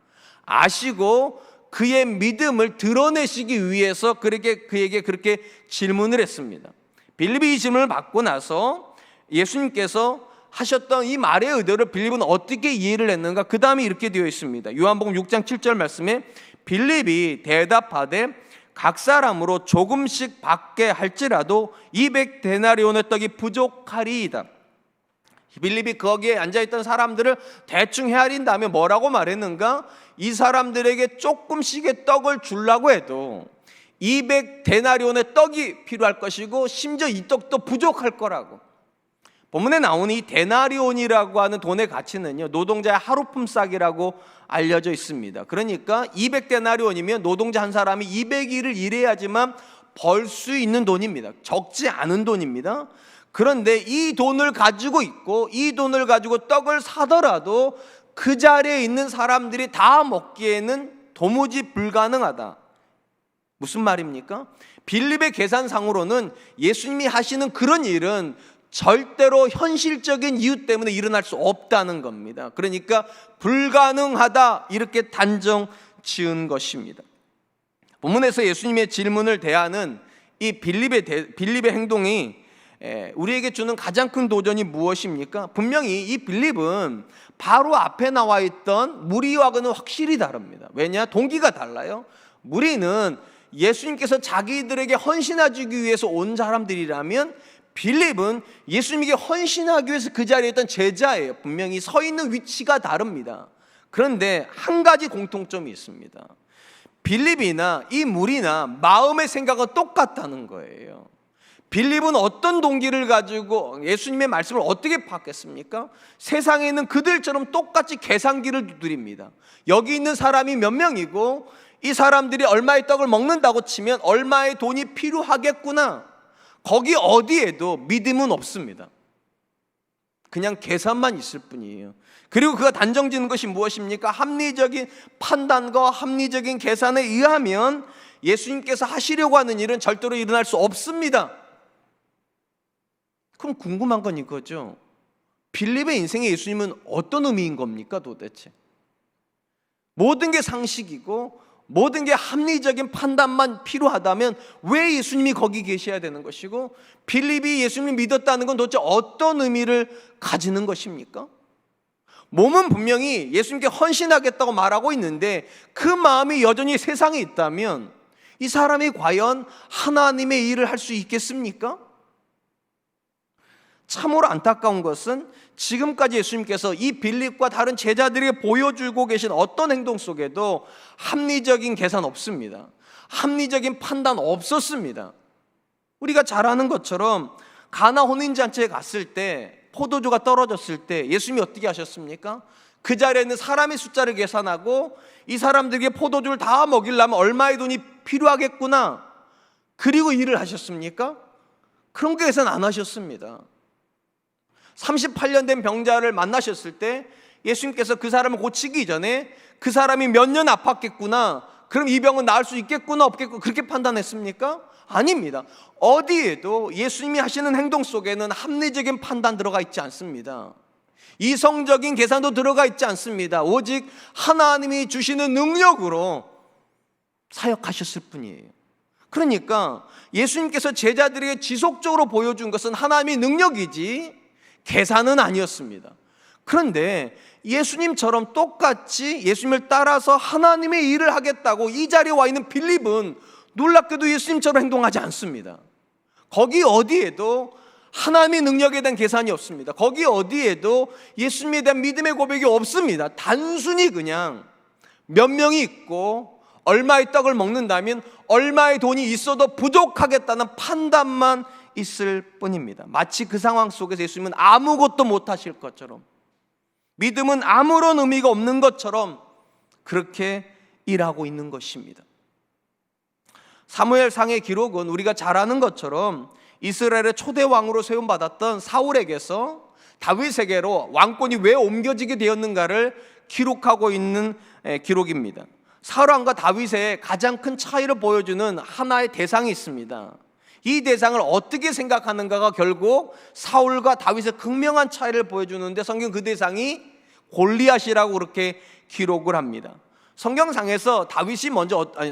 아시고 그의 믿음을 드러내시기 위해서 그에게 그렇게 질문을 했습니다. 빌립이 이 질문을 받고 나서 예수님께서 하셨던 이 말의 의도를 빌립은 어떻게 이해를 했는가? 그 다음에 이렇게 되어 있습니다. 요한복음 6장 7절 말씀에 빌립이 대답하되 각 사람으로 조금씩 받게 할지라도 200데나리온의 떡이 부족하리이다. 빌립이 거기에 앉아있던 사람들을 대충 헤아린 다음에 뭐라고 말했는가? 이 사람들에게 조금씩의 떡을 주려고 해도 200데나리온의 떡이 필요할 것이고 심지어 이 떡도 부족할 거라고. 본문에 나오는 이 데나리온이라고 하는 돈의 가치는요, 노동자의 하루품삯이라고 알려져 있습니다. 그러니까 200데나리온이면 노동자 한 사람이 200일을 일해야지만 벌 수 있는 돈입니다. 적지 않은 돈입니다. 그런데 이 돈을 가지고 있고 이 돈을 가지고 떡을 사더라도 그 자리에 있는 사람들이 다 먹기에는 도무지 불가능하다. 무슨 말입니까? 빌립의 계산상으로는 예수님이 하시는 그런 일은 절대로 현실적인 이유 때문에 일어날 수 없다는 겁니다. 그러니까 불가능하다, 이렇게 단정 지은 것입니다. 본문에서 예수님의 질문을 대하는 이 빌립의 행동이 우리에게 주는 가장 큰 도전이 무엇입니까? 분명히 이 빌립은 바로 앞에 나와 있던 무리와는 확실히 다릅니다. 왜냐? 동기가 달라요. 무리는 예수님께서 자기들에게 헌신하기 위해서 온 사람들이라면 빌립은 예수님에게 헌신하기 위해서 그 자리에 있던 제자예요. 분명히 서 있는 위치가 다릅니다. 그런데 한 가지 공통점이 있습니다. 빌립이나 이 무리나 마음의 생각은 똑같다는 거예요. 빌립은 어떤 동기를 가지고 예수님의 말씀을 어떻게 받겠습니까? 세상에 있는 그들처럼 똑같이 계산기를 두드립니다. 여기 있는 사람이 몇 명이고 이 사람들이 얼마의 떡을 먹는다고 치면 얼마의 돈이 필요하겠구나. 거기 어디에도 믿음은 없습니다. 그냥 계산만 있을 뿐이에요. 그리고 그가 단정짓는 것이 무엇입니까? 합리적인 판단과 합리적인 계산에 의하면 예수님께서 하시려고 하는 일은 절대로 일어날 수 없습니다. 그럼 궁금한 건 이거죠. 빌립의 인생에 예수님은 어떤 의미인 겁니까 도대체? 모든 게 상식이고 모든 게 합리적인 판단만 필요하다면 왜 예수님이 거기 계셔야 되는 것이고, 빌립이 예수님을 믿었다는 건 도대체 어떤 의미를 가지는 것입니까? 몸은 분명히 예수님께 헌신하겠다고 말하고 있는데 그 마음이 여전히 세상에 있다면 이 사람이 과연 하나님의 일을 할 수 있겠습니까? 참으로 안타까운 것은 지금까지 예수님께서 이 빌립과 다른 제자들에게 보여주고 계신 어떤 행동 속에도 합리적인 계산 없습니다. 합리적인 판단 없었습니다. 우리가 잘 아는 것처럼 가나 혼인잔치에 갔을 때 포도주가 떨어졌을 때 예수님이 어떻게 하셨습니까? 그 자리에 있는 사람의 숫자를 계산하고 이 사람들에게 포도주를 다 먹이려면 얼마의 돈이 필요하겠구나, 그리고 일을 하셨습니까? 그런 거 계산 안 하셨습니다. 38년 된 병자를 만나셨을 때 예수님께서 그 사람을 고치기 전에 그 사람이 몇 년 아팠겠구나, 그럼 이 병은 나을 수 있겠구나 없겠구나 그렇게 판단했습니까? 아닙니다. 어디에도 예수님이 하시는 행동 속에는 합리적인 판단 들어가 있지 않습니다. 이성적인 계산도 들어가 있지 않습니다. 오직 하나님이 주시는 능력으로 사역하셨을 뿐이에요. 그러니까 예수님께서 제자들에게 지속적으로 보여준 것은 하나님의 능력이지 계산은 아니었습니다. 그런데 예수님처럼 똑같이 예수님을 따라서 하나님의 일을 하겠다고 이 자리에 와 있는 빌립은 놀랍게도 예수님처럼 행동하지 않습니다. 거기 어디에도 하나님의 능력에 대한 계산이 없습니다. 거기 어디에도 예수님에 대한 믿음의 고백이 없습니다. 단순히 그냥 몇 명이 있고 얼마의 떡을 먹는다면 얼마의 돈이 있어도 부족하겠다는 판단만 있을 뿐입니다. 마치 그 상황 속에서 예수님은 아무것도 못하실 것처럼, 믿음은 아무런 의미가 없는 것처럼 그렇게 일하고 있는 것입니다. 사무엘상의 기록은 우리가 잘 아는 것처럼 이스라엘의 초대 왕으로 세움받았던 사울에게서 다윗에게로 왕권이 왜 옮겨지게 되었는가를 기록하고 있는 기록입니다. 사울 왕과 다윗의 가장 큰 차이를 보여주는 하나의 대상이 있습니다. 이 대상을 어떻게 생각하는가가 결국 사울과 다윗의 극명한 차이를 보여주는데, 성경 그 대상이 골리앗이라고 그렇게 기록을 합니다. 성경상에서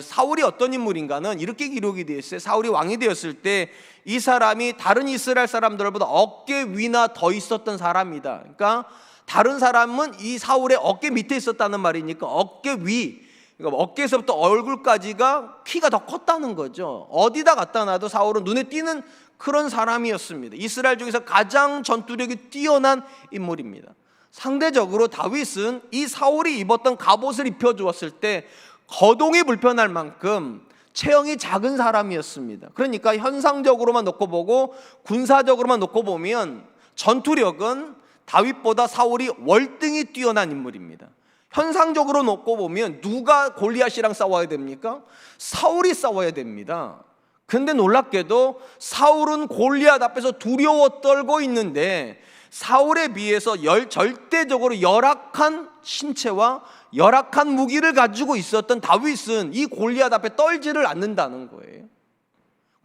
사울이 어떤 인물인가는 이렇게 기록이 되어 있어요. 사울이 왕이 되었을 때 이 사람이 다른 이스라엘 사람들보다 어깨 위나 더 있었던 사람이다. 그러니까 다른 사람은 이 사울의 어깨 밑에 있었다는 말이니까 어깨 위, 그러니까 어깨에서부터 얼굴까지가 키가 더 컸다는 거죠. 어디다 갖다 놔도 사울은 눈에 띄는 그런 사람이었습니다. 이스라엘 중에서 가장 전투력이 뛰어난 인물입니다. 상대적으로 다윗은 이 사울이 입었던 갑옷을 입혀주었을 때 거동이 불편할 만큼 체형이 작은 사람이었습니다. 그러니까 현상적으로만 놓고 보고 군사적으로만 놓고 보면 전투력은 다윗보다 사울이 월등히 뛰어난 인물입니다. 현상적으로 놓고 보면 누가 골리앗이랑 싸워야 됩니까? 사울이 싸워야 됩니다. 그런데 놀랍게도 사울은 골리앗 앞에서 두려워 떨고 있는데 사울에 비해서 절대적으로 열악한 신체와 열악한 무기를 가지고 있었던 다윗은 이 골리앗 앞에 떨지를 않는다는 거예요.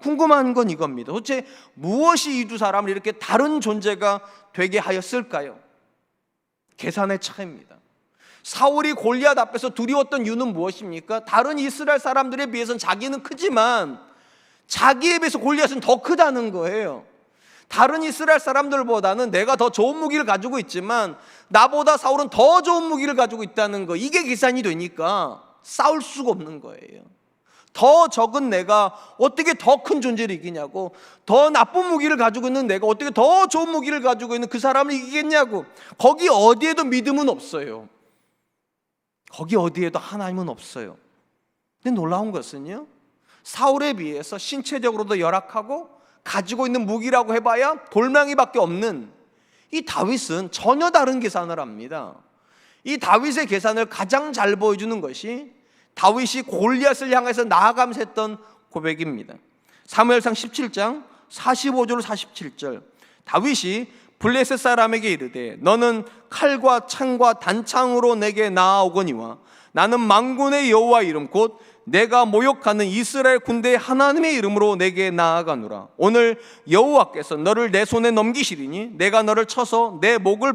궁금한 건 이겁니다. 도대체 무엇이 이 두 사람을 이렇게 다른 존재가 되게 하였을까요? 계산의 차이입니다. 사울이 골리앗 앞에서 두려웠던 이유는 무엇입니까? 다른 이스라엘 사람들에 비해서는 자기는 크지만 자기에 비해서 골리앗은 더 크다는 거예요. 다른 이스라엘 사람들보다는 내가 더 좋은 무기를 가지고 있지만 나보다 사울은 더 좋은 무기를 가지고 있다는 거, 이게 계산이 되니까 싸울 수가 없는 거예요. 더 적은 내가 어떻게 더 큰 존재를 이기냐고, 더 나쁜 무기를 가지고 있는 내가 어떻게 더 좋은 무기를 가지고 있는 그 사람을 이기겠냐고. 거기 어디에도 믿음은 없어요. 거기 어디에도 하나님은 없어요. 근데 놀라운 것은요, 사울에 비해서 신체적으로도 열악하고 가지고 있는 무기라고 해봐야 돌멩이밖에 없는 이 다윗은 전혀 다른 계산을 합니다. 이 다윗의 계산을 가장 잘 보여주는 것이 다윗이 골리앗을 향해서 나아가면서 했던 고백입니다. 사무엘상 17장 45절 47절, 다윗이 블레셋 사람에게 이르되 너는 칼과 창과 단창으로 내게 나아오거니와 나는 만군의 여호와 이름 곧 내가 모욕하는 이스라엘 군대의 하나님의 이름으로 내게 나아가노라. 오늘 여호와께서 너를 내 손에 넘기시리니 내가 너를 쳐서 내 목을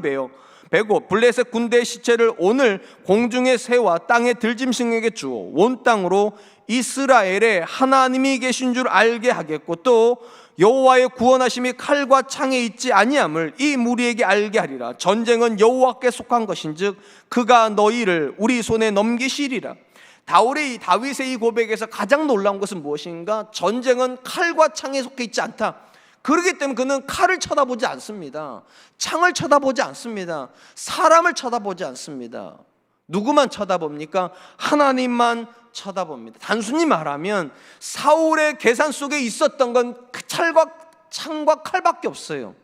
베고 블레셋 군대의 시체를 오늘 공중의 새와 땅의 들짐승에게 주어 온 땅으로 이스라엘의 하나님이 계신 줄 알게 하겠고 또 여호와의 구원하심이 칼과 창에 있지 아니함을 이 무리에게 알게 하리라. 전쟁은 여호와께 속한 것인즉 그가 너희를 우리 손에 넘기시리라. 다윗의 이 고백에서 가장 놀라운 것은 무엇인가? 전쟁은 칼과 창에 속해 있지 않다. 그렇기 때문에 그는 칼을 쳐다보지 않습니다. 창을 쳐다보지 않습니다. 사람을 쳐다보지 않습니다. 누구만 쳐다봅니까? 하나님만 쳐다봅니다. 단순히 말하면 사울의 계산 속에 있었던 건 창과 칼밖에 없어요.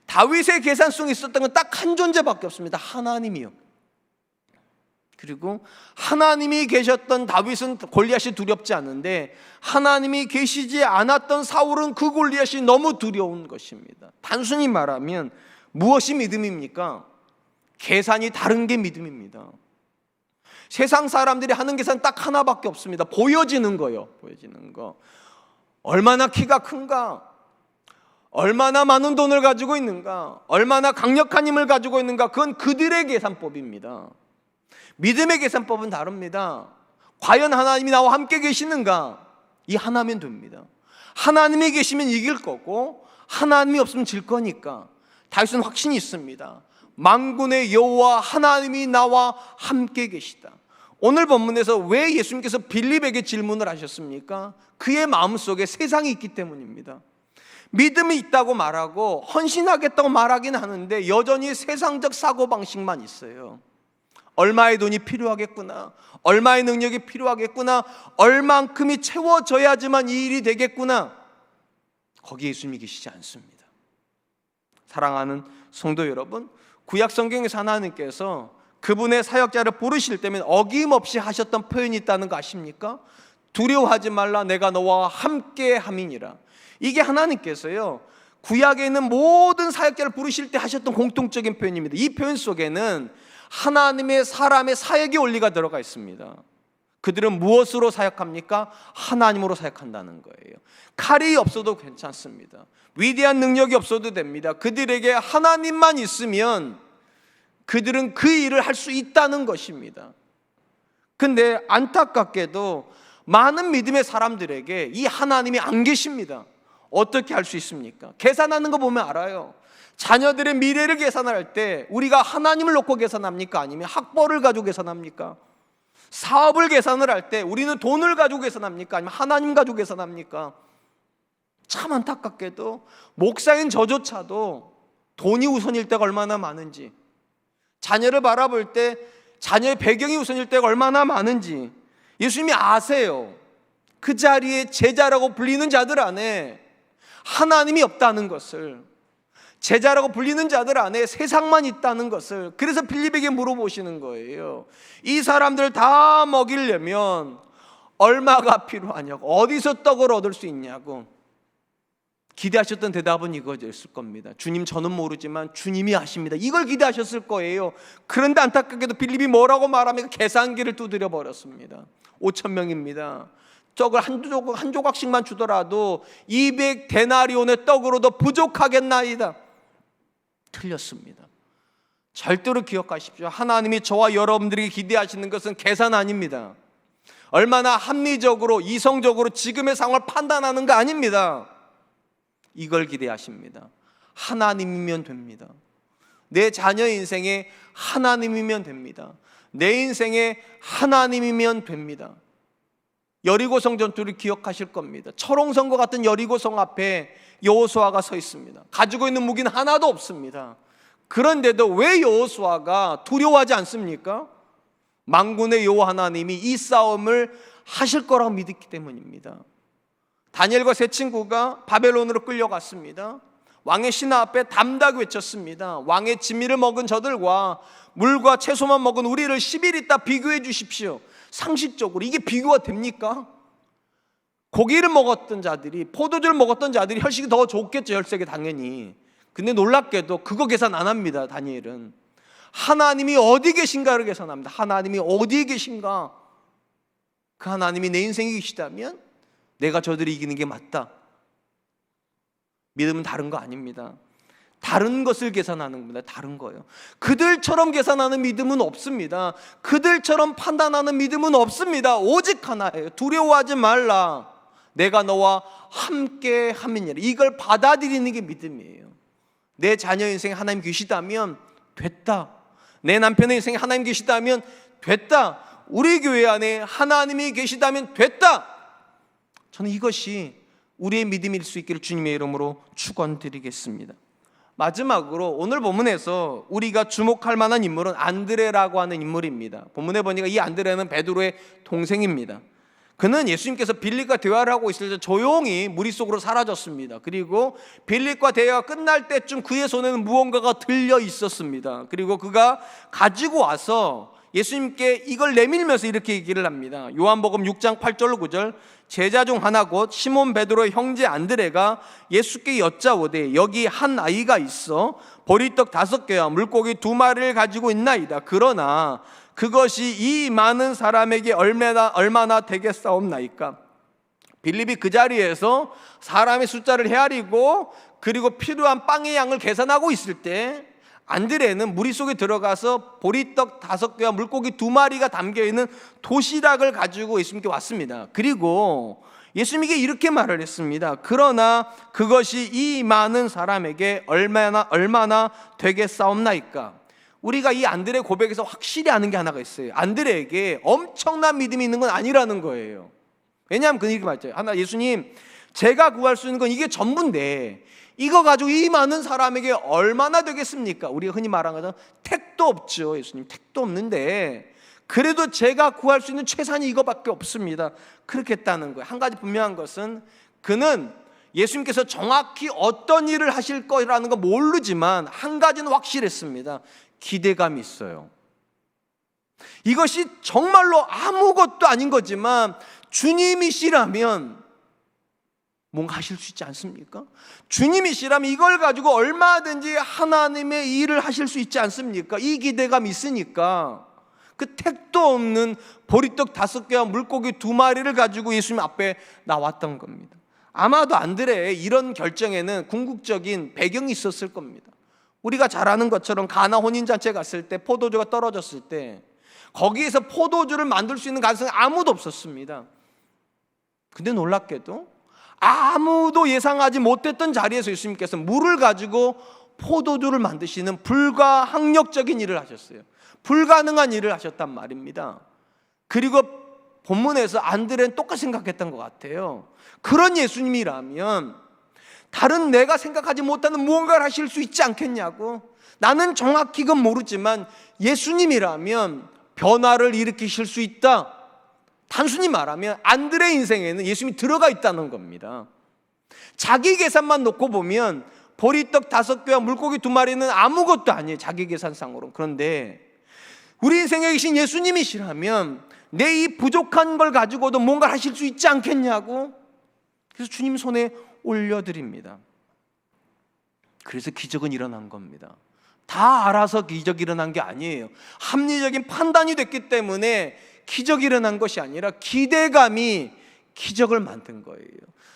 다윗의 계산 속에 있었던 건 딱 한 존재밖에 없습니다. 하나님이요. 그리고 하나님이 계셨던 다윗은 골리앗이 두렵지 않은데 하나님이 계시지 않았던 사울은 그 골리앗이 너무 두려운 것입니다. 단순히 말하면 무엇이 믿음입니까? 계산이 다른 게 믿음입니다. 세상 사람들이 하는 계산 딱 하나밖에 없습니다. 보여지는 거요. 보여지는 거. 얼마나 키가 큰가? 얼마나 많은 돈을 가지고 있는가? 얼마나 강력한 힘을 가지고 있는가? 그건 그들의 계산법입니다. 믿음의 계산법은 다릅니다. 과연 하나님이 나와 함께 계시는가? 이 하나면 됩니다. 하나님이 계시면 이길 거고 하나님이 없으면 질 거니까 다윗은 확신이 있습니다. 만군의 여호와 하나님이 나와 함께 계시다. 오늘 본문에서 왜 예수님께서 빌립에게 질문을 하셨습니까? 그의 마음속에 세상이 있기 때문입니다. 믿음이 있다고 말하고 헌신하겠다고 말하긴 하는데 여전히 세상적 사고방식만 있어요. 얼마의 돈이 필요하겠구나, 얼마의 능력이 필요하겠구나, 얼만큼이 채워져야지만 이 일이 되겠구나. 거기에 예수님이 계시지 않습니다. 사랑하는 성도 여러분, 구약 성경에서 하나님께서 그분의 사역자를 부르실 때면 어김없이 하셨던 표현이 있다는 거 아십니까? 두려워하지 말라, 내가 너와 함께 함이니라. 이게 하나님께서요 구약에 있는 모든 사역자를 부르실 때 하셨던 공통적인 표현입니다. 이 표현 속에는 하나님의 사람의 사역의 원리가 들어가 있습니다. 그들은 무엇으로 사역합니까? 하나님으로 사역한다는 거예요. 칼이 없어도 괜찮습니다. 위대한 능력이 없어도 됩니다. 그들에게 하나님만 있으면 그들은 그 일을 할 수 있다는 것입니다. 근데 안타깝게도 많은 믿음의 사람들에게 이 하나님이 안 계십니다. 어떻게 할 수 있습니까? 계산하는 거 보면 알아요. 자녀들의 미래를 계산할 때 우리가 하나님을 놓고 계산합니까? 아니면 학벌을 가지고 계산합니까? 사업을 계산을 할 때 우리는 돈을 가지고 계산합니까? 아니면 하나님 가지고 계산합니까? 참 안타깝게도 목사인 저조차도 돈이 우선일 때가 얼마나 많은지, 자녀를 바라볼 때 자녀의 배경이 우선일 때가 얼마나 많은지 예수님이 아세요. 그 자리에 제자라고 불리는 자들 안에 하나님이 없다는 것을, 제자라고 불리는 자들 안에 세상만 있다는 것을. 그래서 빌립에게 물어보시는 거예요. 이 사람들 다 먹이려면 얼마가 필요하냐고, 어디서 떡을 얻을 수 있냐고. 기대하셨던 대답은 이거였을 겁니다. 주님, 저는 모르지만 주님이 아십니다. 이걸 기대하셨을 거예요. 그런데 안타깝게도 빌립이 뭐라고 말하면 계산기를 두드려 버렸습니다. 5,000명입니다. 떡을 한 조각씩만 주더라도 200데나리온의 떡으로도 부족하겠나이다. 틀렸습니다. 절대로 기억하십시오. 하나님이 저와 여러분들에게 기대하시는 것은 계산 아닙니다. 얼마나 합리적으로 이성적으로 지금의 상황을 판단하는 거 아닙니다. 이걸 기대하십니다. 하나님이면 됩니다. 내 자녀의 인생에 하나님이면 됩니다. 내 인생에 하나님이면 됩니다. 여리고성 전투를 기억하실 겁니다. 철옹성과 같은 여리고성 앞에 여호수아가 서 있습니다. 가지고 있는 무기는 하나도 없습니다. 그런데도 왜 여호수아가 두려워하지 않습니까? 만군의 여호와 하나님이 이 싸움을 하실 거라고 믿었기 때문입니다. 다니엘과 세 친구가 바벨론으로 끌려갔습니다. 왕의 신하 앞에 담다고 외쳤습니다. 왕의 진미를 먹은 저들과 물과 채소만 먹은 우리를 10일 있다 비교해 주십시오. 상식적으로 이게 비교가 됩니까? 고기를 먹었던 자들이, 포도주를 먹었던 자들이 혈식이 더 좋겠죠. 혈색이 당연히. 근데 놀랍게도 그거 계산 안 합니다. 다니엘은 하나님이 어디 계신가를 계산합니다. 하나님이 어디에 계신가? 그 하나님이 내 인생에 계시다면 내가 저들이 이기는 게 맞다. 믿음은 다른 거 아닙니다. 다른 것을 계산하는 겁니다. 다른 거예요. 그들처럼 계산하는 믿음은 없습니다. 그들처럼 판단하는 믿음은 없습니다. 오직 하나예요. 두려워하지 말라. 내가 너와 함께 함이니라. 이걸 받아들이는 게 믿음이에요. 내 자녀 인생에 하나님 계시다면 됐다. 내 남편의 인생에 하나님 계시다면 됐다. 우리 교회 안에 하나님이 계시다면 됐다. 저는 이것이 우리의 믿음일 수 있기를 주님의 이름으로 축원드리겠습니다. 마지막으로 오늘 본문에서 우리가 주목할 만한 인물은 안드레라고 하는 인물입니다. 본문에 보니까 이 안드레는 베드로의 동생입니다. 그는 예수님께서 빌립과 대화를 하고 있을 때 조용히 무리 속으로 사라졌습니다. 그리고 빌립과 대화가 끝날 때쯤 그의 손에는 무언가가 들려 있었습니다. 그리고 그가 가지고 와서 예수님께 이걸 내밀면서 이렇게 얘기를 합니다. 요한복음 6장 8절 9절 제자 중 하나 곧 시몬 베드로의 형제 안드레가 예수께 여짜오되 여기 한 아이가 있어 보리떡 5개와 물고기 2마리를 가지고 있나이다. 그러나 그것이 이 많은 사람에게 얼마나 되겠사옵나이까. 빌립이 그 자리에서 사람의 숫자를 헤아리고 그리고 필요한 빵의 양을 계산하고 있을 때 안드레는 무리 속에 들어가서 보리떡 5개와 물고기 2마리가 담겨있는 도시락을 가지고 예수님께 왔습니다. 그리고 예수님에게 이렇게 말을 했습니다. 그러나 그것이 이 많은 사람에게 얼마나 되겠사옵나이까. 우리가 이 안드레 고백에서 확실히 아는 게 하나가 있어요. 안드레에게 엄청난 믿음이 있는 건 아니라는 거예요. 왜냐하면 그렇게 말했죠. 하나, 예수님, 제가 구할 수 있는 건 이게 전부인데 이거 가지고 이 많은 사람에게 얼마나 되겠습니까? 우리가 흔히 말하는 것은 택도 없죠. 예수님, 택도 없는데 그래도 제가 구할 수 있는 최선이 이거밖에 없습니다. 그렇게 했다는 거예요. 한 가지 분명한 것은 그는 예수님께서 정확히 어떤 일을 하실 거라는 거 모르지만 한 가지는 확실했습니다. 기대감이 있어요. 이것이 정말로 아무것도 아닌 거지만 주님이시라면 뭔가 하실 수 있지 않습니까? 주님이시라면 이걸 가지고 얼마든지 하나님의 일을 하실 수 있지 않습니까? 이 기대감이 있으니까 그 택도 없는 보리떡 5개와 물고기 2마리를 가지고 예수님 앞에 나왔던 겁니다. 아마도 안드레의 이런 결정에는 궁극적인 배경이 있었을 겁니다. 우리가 잘 아는 것처럼 가나 혼인잔치에 갔을 때 포도주가 떨어졌을 때 거기에서 포도주를 만들 수 있는 가능성이 아무도 없었습니다. 근데 놀랍게도 아무도 예상하지 못했던 자리에서 예수님께서 물을 가지고 포도주를 만드시는 불가항력적인 일을 하셨어요. 불가능한 일을 하셨단 말입니다. 그리고 본문에서 안드레는 똑같이 생각했던 것 같아요. 그런 예수님이라면 다른 내가 생각하지 못하는 무언가를 하실 수 있지 않겠냐고. 나는 정확히 그건 모르지만 예수님이라면 변화를 일으키실 수 있다. 단순히 말하면 안드레 인생에는 예수님이 들어가 있다는 겁니다. 자기 계산만 놓고 보면 보리떡 5개와 물고기 2마리는 아무것도 아니에요. 자기 계산상으로. 그런데 우리 인생에 계신 예수님이시라면 내 이 부족한 걸 가지고도 뭔가 하실 수 있지 않겠냐고. 그래서 주님 손에 올려드립니다. 그래서 기적은 일어난 겁니다. 다 알아서 기적이 일어난 게 아니에요. 합리적인 판단이 됐기 때문에 기적이 일어난 것이 아니라 기대감이 기적을 만든 거예요.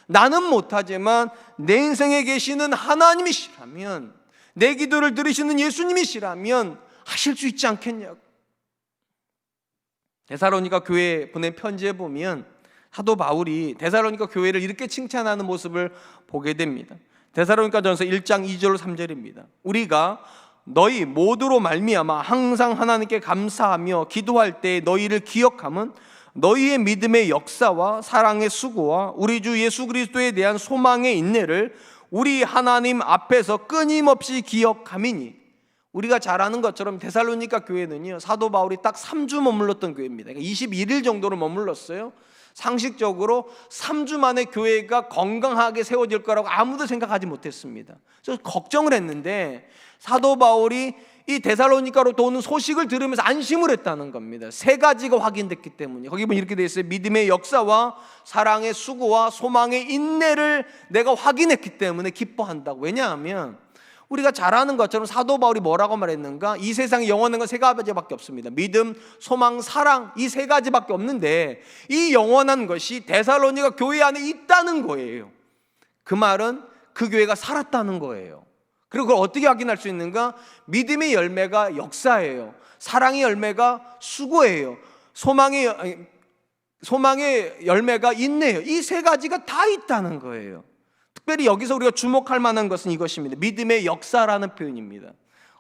나는 못하지만 내 인생에 계시는 하나님이시라면, 내 기도를 들으시는 예수님이시라면 하실 수 있지 않겠냐고. 데살로니가 교회에 보낸 편지에 보면 사도 바울이 데살로니가 교회를 이렇게 칭찬하는 모습을 보게 됩니다. 데살로니가전서 1장 2절 3절입니다. 우리가 너희 모두로 말미암아 항상 하나님께 감사하며 기도할 때 너희를 기억함은 너희의 믿음의 역사와 사랑의 수고와 우리 주 예수 그리스도에 대한 소망의 인내를 우리 하나님 앞에서 끊임없이 기억함이니. 우리가 잘 아는 것처럼 데살로니가 교회는요, 사도 바울이 딱 3주 머물렀던 교회입니다. 그러니까 21일 정도를 머물렀어요. 상식적으로 3주 만에 교회가 건강하게 세워질 거라고 아무도 생각하지 못했습니다. 그래서 걱정을 했는데 사도 바울이 이 데살로니가로부터 오는 소식을 들으면서 안심을 했다는 겁니다. 세 가지가 확인됐기 때문에. 거기 보면 이렇게 되어 있어요. 믿음의 역사와 사랑의 수고와 소망의 인내를 내가 확인했기 때문에 기뻐한다고. 왜냐하면 우리가 잘 아는 것처럼 사도 바울이 뭐라고 말했는가? 이 세상에 영원한 건 세 가지밖에 없습니다. 믿음, 소망, 사랑, 이 세 가지밖에 없는데 이 영원한 것이 데살로니가 교회 안에 있다는 거예요. 그 말은 그 교회가 살았다는 거예요. 그리고 그걸 어떻게 확인할 수 있는가? 믿음의 열매가 역사예요. 사랑의 열매가 수고예요. 소망의 열매가 인내예요. 이 세 가지가 다 있다는 거예요. 특별히 여기서 우리가 주목할 만한 것은 이것입니다. 믿음의 역사라는 표현입니다.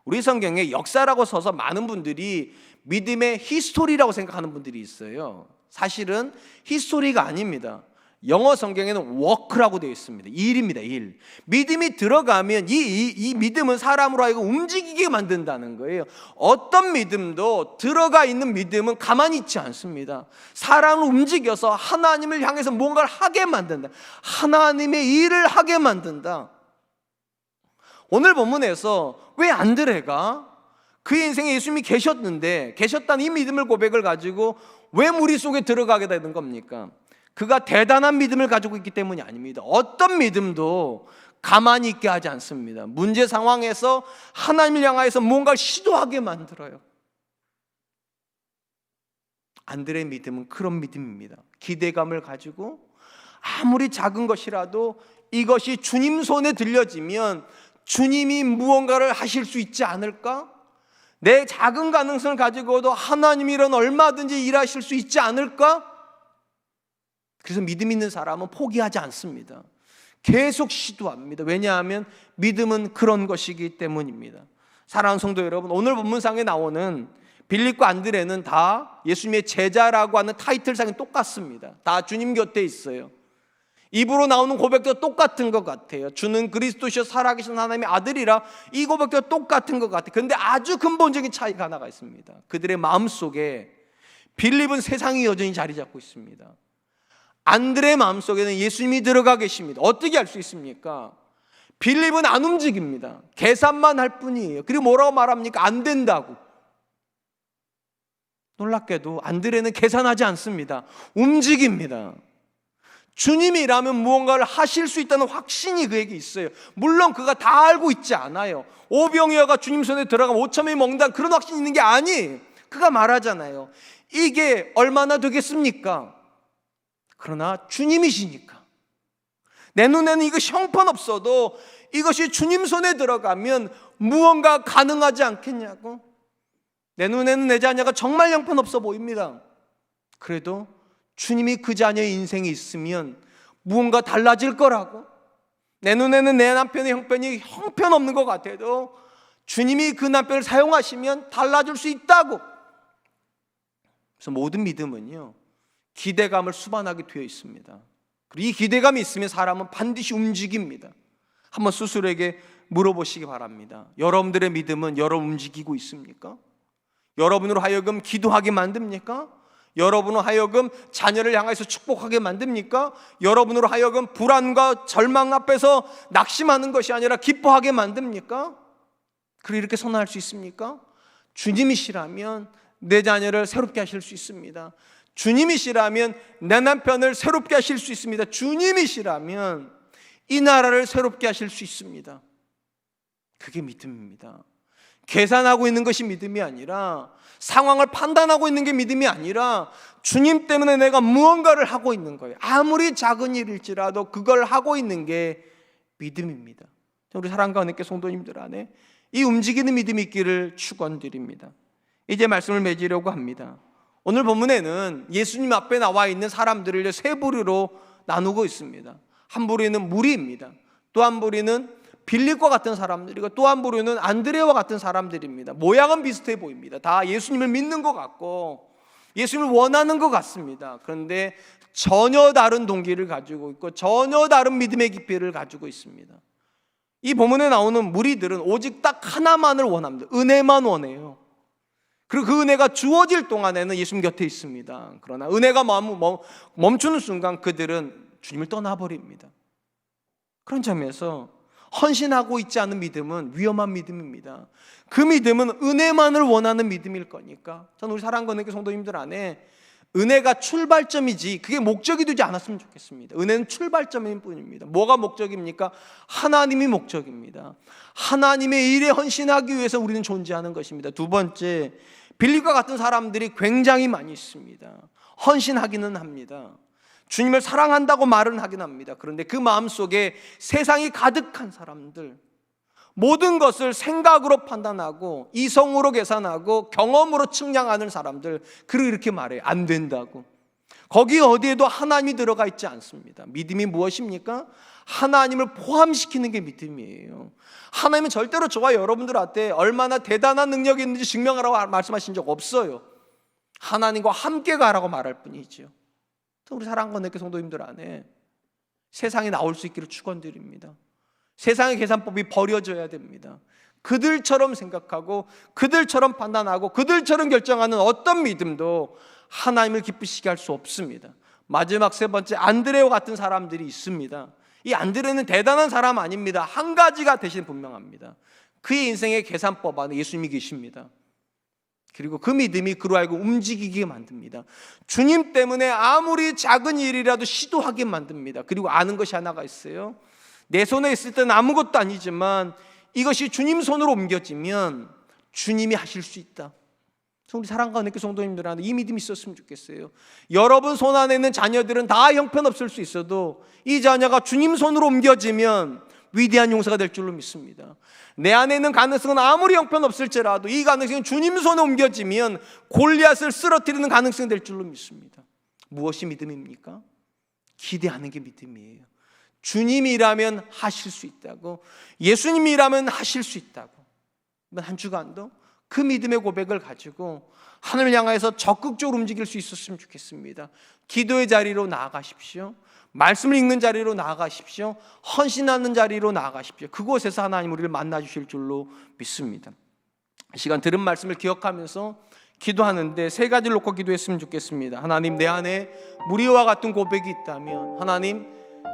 우리 성경에 역사라고 써서 많은 분들이 믿음의 히스토리라고 생각하는 분들이 있어요. 사실은 히스토리가 아닙니다. 영어 성경에는 워크라고 되어 있습니다. 일입니다. 일. 믿음이 들어가면 이 믿음은 사람으로 하여금 움직이게 만든다는 거예요. 어떤 믿음도 들어가 있는 믿음은 가만히 있지 않습니다. 사람을 움직여서 하나님을 향해서 뭔가를 하게 만든다. 하나님의 일을 하게 만든다. 오늘 본문에서 왜 안드레가 그 인생에 예수님이 계셨다는 이 믿음을 고백을 가지고 왜 무리 속에 들어가게 되는 겁니까? 그가 대단한 믿음을 가지고 있기 때문이 아닙니다. 어떤 믿음도 가만히 있게 하지 않습니다. 문제 상황에서 하나님을 향하여서 뭔가를 시도하게 만들어요. 안드레의 믿음은 그런 믿음입니다. 기대감을 가지고 아무리 작은 것이라도 이것이 주님 손에 들려지면 주님이 무언가를 하실 수 있지 않을까? 내 작은 가능성을 가지고도 하나님이 이런 얼마든지 일하실 수 있지 않을까? 그래서 믿음 있는 사람은 포기하지 않습니다. 계속 시도합니다. 왜냐하면 믿음은 그런 것이기 때문입니다. 사랑하는 성도 여러분, 오늘 본문상에 나오는 빌립과 안드레는 다 예수님의 제자라고 하는 타이틀상이 똑같습니다. 다 주님 곁에 있어요. 입으로 나오는 고백도 똑같은 것 같아요. 주는 그리스도시요 살아계신 하나님의 아들이라, 이 고백도 똑같은 것 같아요. 그런데 아주 근본적인 차이가 하나가 있습니다. 그들의 마음속에 빌립은 세상이 여전히 자리 잡고 있습니다. 안드레의 마음속에는 예수님이 들어가 계십니다. 어떻게 알 수 있습니까? 빌립은 안 움직입니다. 계산만 할 뿐이에요. 그리고 뭐라고 말합니까? 안 된다고. 놀랍게도 안드레는 계산하지 않습니다. 움직입니다. 주님이라면 무언가를 하실 수 있다는 확신이 그에게 있어요. 물론 그가 다 알고 있지 않아요. 오병이어가 주님 손에 들어가면 5,000명이 먹는다, 그런 확신이 있는 게 아니에요. 그가 말하잖아요. 이게 얼마나 되겠습니까? 그러나 주님이시니까, 내 눈에는 이것이 형편없어도 이것이 주님 손에 들어가면 무언가 가능하지 않겠냐고. 내 눈에는 내 자녀가 정말 형편없어 보입니다. 그래도 주님이 그 자녀의 인생에 있으면 무언가 달라질 거라고. 내 눈에는 내 남편의 형편이 형편없는 것 같아도 주님이 그 남편을 사용하시면 달라질 수 있다고. 그래서 모든 믿음은요, 기대감을 수반하게 되어 있습니다. 그리고 이 기대감이 있으면 사람은 반드시 움직입니다. 한번 스스로에게 물어보시기 바랍니다. 여러분들의 믿음은 여러분 움직이고 있습니까? 여러분으로 하여금 기도하게 만듭니까? 여러분으로 하여금 자녀를 향해서 축복하게 만듭니까? 여러분으로 하여금 불안과 절망 앞에서 낙심하는 것이 아니라 기뻐하게 만듭니까? 그리고 이렇게 선언할 수 있습니까? 주님이시라면 내 자녀를 새롭게 하실 수 있습니다. 주님이시라면 내 남편을 새롭게 하실 수 있습니다. 주님이시라면 이 나라를 새롭게 하실 수 있습니다. 그게 믿음입니다. 계산하고 있는 것이 믿음이 아니라, 상황을 판단하고 있는 게 믿음이 아니라, 주님 때문에 내가 무언가를 하고 있는 거예요. 아무리 작은 일일지라도 그걸 하고 있는 게 믿음입니다. 우리 사랑과 은혜께 성도님들 안에 이 움직이는 믿음이 있기를 축원드립니다. 이제 말씀을 맺으려고 합니다. 오늘 본문에는 예수님 앞에 나와 있는 사람들을 세 부류로 나누고 있습니다. 한 부류는 무리입니다. 또 한 부류는 빌립과 같은 사람들이고, 또 한 부류는 안드레와 같은 사람들입니다. 모양은 비슷해 보입니다. 다 예수님을 믿는 것 같고 예수님을 원하는 것 같습니다. 그런데 전혀 다른 동기를 가지고 있고 전혀 다른 믿음의 깊이를 가지고 있습니다. 이 본문에 나오는 무리들은 오직 딱 하나만을 원합니다. 은혜만 원해요. 그리고 그 은혜가 주어질 동안에는 예수님 곁에 있습니다. 그러나 은혜가 멈추는 순간 그들은 주님을 떠나버립니다. 그런 점에서 헌신하고 있지 않은 믿음은 위험한 믿음입니다. 그 믿음은 은혜만을 원하는 믿음일 거니까 저는 우리 사랑하는 은혜 성도님들 안에 은혜가 출발점이지 그게 목적이 되지 않았으면 좋겠습니다. 은혜는 출발점일 뿐입니다. 뭐가 목적입니까? 하나님이 목적입니다. 하나님의 일에 헌신하기 위해서 우리는 존재하는 것입니다. 두 번째, 빌립과 같은 사람들이 굉장히 많이 있습니다. 헌신하기는 합니다. 주님을 사랑한다고 말은 하긴 합니다. 그런데 그 마음속에 세상이 가득한 사람들, 모든 것을 생각으로 판단하고 이성으로 계산하고 경험으로 측량하는 사람들, 그리고 이렇게 말해요. 안 된다고. 거기 어디에도 하나님이 들어가 있지 않습니다. 믿음이 무엇입니까? 하나님을 포함시키는 게 믿음이에요. 하나님은 절대로 저와 여러분들한테 얼마나 대단한 능력이 있는지 증명하라고 말씀하신 적 없어요. 하나님과 함께 가라고 말할 뿐이죠. 우리 사랑하는 그 성도님들 안에 세상에 나올 수 있기를 축원드립니다. 세상의 계산법이 버려져야 됩니다. 그들처럼 생각하고 그들처럼 판단하고 그들처럼 결정하는 어떤 믿음도 하나님을 기쁘시게 할 수 없습니다. 마지막 세 번째, 안드레와 같은 사람들이 있습니다. 이 안드레는 대단한 사람 아닙니다. 한 가지가 대신 분명합니다. 그의 인생의 계산법 안에 예수님이 계십니다. 그리고 그 믿음이 그로 알고 움직이게 만듭니다. 주님 때문에 아무리 작은 일이라도 시도하게 만듭니다. 그리고 아는 것이 하나가 있어요. 내 손에 있을 때는 아무것도 아니지만 이것이 주님 손으로 옮겨지면 주님이 하실 수 있다. 우리 사랑하는 그 성도님들한테 이 믿음이 있었으면 좋겠어요. 여러분 손 안에 있는 자녀들은 다 형편없을 수 있어도 이 자녀가 주님 손으로 옮겨지면 위대한 용사가 될 줄로 믿습니다. 내 안에 있는 가능성은 아무리 형편없을지라도 이 가능성이 주님 손에 옮겨지면 골리앗을 쓰러뜨리는 가능성이 될 줄로 믿습니다. 무엇이 믿음입니까? 기대하는 게 믿음이에요. 주님이라면 하실 수 있다고, 예수님이라면 하실 수 있다고. 이번 한 주간도 그 믿음의 고백을 가지고 하늘을 향해서 적극적으로 움직일 수 있었으면 좋겠습니다. 기도의 자리로 나아가십시오. 말씀을 읽는 자리로 나아가십시오. 헌신하는 자리로 나아가십시오. 그곳에서 하나님 우리를 만나주실 줄로 믿습니다. 이 시간 들은 말씀을 기억하면서 기도하는데 세 가지를 놓고 기도했으면 좋겠습니다. 하나님, 내 안에 무리와 같은 고백이 있다면 하나님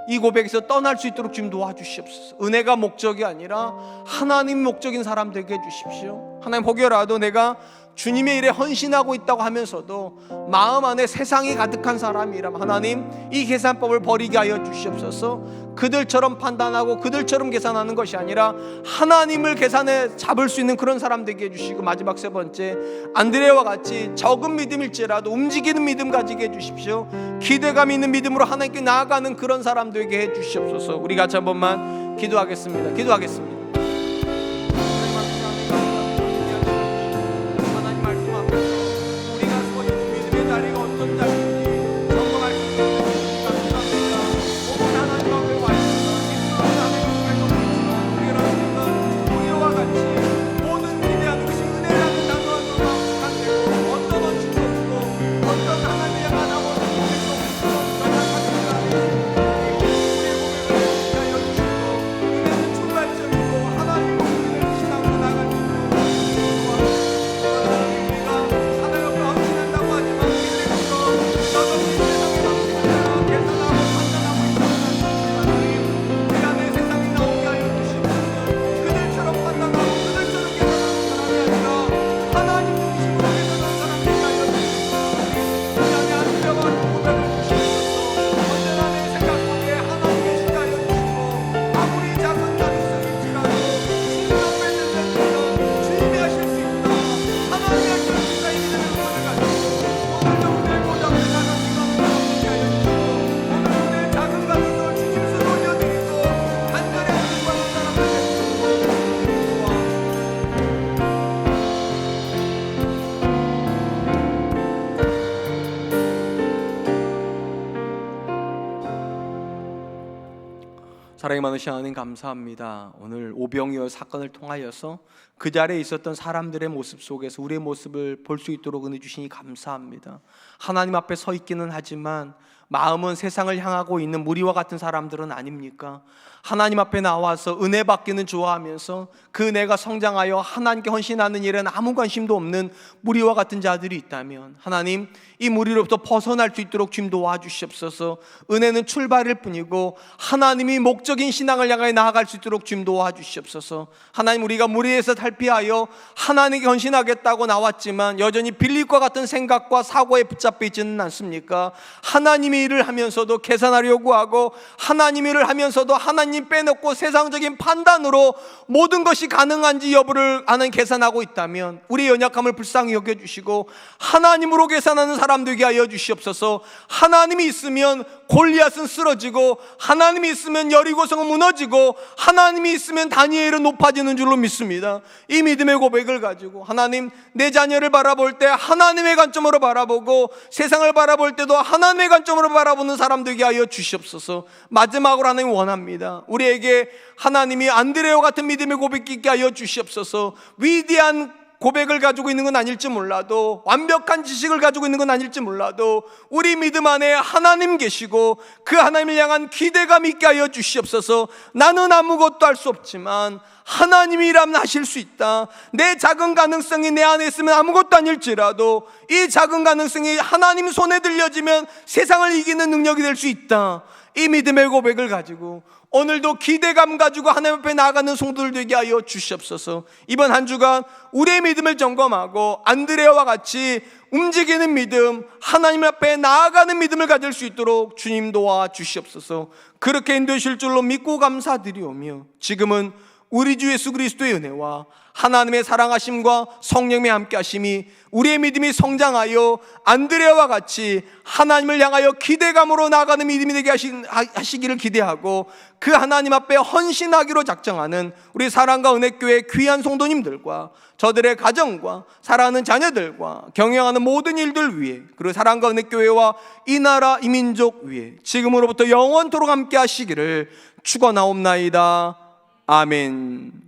이 고백에서 떠날 수 있도록 주님 도와주시옵소서. 은혜가 목적이 아니라 하나님 목적인 사람 되게 해주십시오. 하나님, 혹여라도 내가 주님의 일에 헌신하고 있다고 하면서도 마음 안에 세상이 가득한 사람이라면 하나님 이 계산법을 버리게 하여 주시옵소서. 그들처럼 판단하고 그들처럼 계산하는 것이 아니라 하나님을 계산에 잡을 수 있는 그런 사람 되게 해주시고, 마지막 세 번째, 안드레와 같이 적은 믿음일지라도 움직이는 믿음 가지게 해주십시오. 기대감 있는 믿음으로 하나님께 나아가는 그런 사람 되게 해주시옵소서. 우리 같이 한 번만 기도하겠습니다. 기도하겠습니다. 사랑이 많으신 하나님 감사합니다. 오늘 오병이어 사건을 통하여서 그 자리에 있었던 사람들의 모습 속에서 우리의 모습을 볼 수 있도록 은혜 주시니 감사합니다. 하나님 앞에 서 있기는 하지만 마음은 세상을 향하고 있는 무리와 같은 사람들은 아닙니까? 하나님 앞에 나와서 은혜 받기는 좋아하면서 그 은혜가 성장하여 하나님께 헌신하는 일에는 아무 관심도 없는 무리와 같은 자들이 있다면 하나님, 이 무리로부터 벗어날 수 있도록 주님 도와주시옵소서. 은혜는 출발일 뿐이고 하나님이 목적인 신앙을 향해 나아갈 수 있도록 주님 도와주시옵소서. 하나님, 우리가 무리에서 탈피하여 하나님께 헌신하겠다고 나왔지만 여전히 빌립과 같은 생각과 사고에 붙잡혀 있지는 않습니까? 하나님의 일을 하면서도 계산하려고 하고 하나님의 일을 하면서도 하나님 빼놓고 세상적인 판단으로 모든 것이 가능한지 여부를 계산하고 있다면 우리의 연약함을 불쌍히 여겨주시고 하나님으로 계산하는 사람 되게 하여 주시옵소서. 하나님이 있으면 골리앗은 쓰러지고 하나님이 있으면 여리고성은 무너지고 하나님이 있으면 다니엘은 높아지는 줄로 믿습니다. 이 믿음의 고백을 가지고 하나님, 내 자녀를 바라볼 때 하나님의 관점으로 바라보고 세상을 바라볼 때도 하나님의 관점으로 바라보는 사람 되게 하여 주시옵소서. 마지막으로 하나님 원합니다. 우리에게 하나님이 안드레와 같은 믿음의 고백 있게 하여 주시옵소서. 위대한 고백을 가지고 있는 건 아닐지 몰라도, 완벽한 지식을 가지고 있는 건 아닐지 몰라도 우리 믿음 안에 하나님 계시고 그 하나님을 향한 기대감 있게 하여 주시옵소서. 나는 아무것도 할 수 없지만 하나님이라면 하실 수 있다. 내 작은 가능성이 내 안에 있으면 아무것도 아닐지라도 이 작은 가능성이 하나님 손에 들려지면 세상을 이기는 능력이 될 수 있다. 이 믿음의 고백을 가지고 오늘도 기대감 가지고 하나님 앞에 나아가는 성도들 되게 하여 주시옵소서. 이번 한 주간 우리의 믿음을 점검하고 안드레아와 같이 움직이는 믿음, 하나님 앞에 나아가는 믿음을 가질 수 있도록 주님 도와 주시옵소서. 그렇게 인도하실 줄로 믿고 감사드리오며 지금은 우리 주 예수 그리스도의 은혜와 하나님의 사랑하심과 성령의 함께하심이 우리의 믿음이 성장하여 안드레아와 같이 하나님을 향하여 기대감으로 나아가는 믿음이 되게 하시기를 기대하고 그 하나님 앞에 헌신하기로 작정하는 우리 사랑과 은혜교회 귀한 성도님들과 저들의 가정과 사랑하는 자녀들과 경영하는 모든 일들 위해, 그리고 사랑과 은혜교회와 이 나라 이 민족 위해 지금으로부터 영원토록 함께 하시기를 축원하옵나이다. 아멘.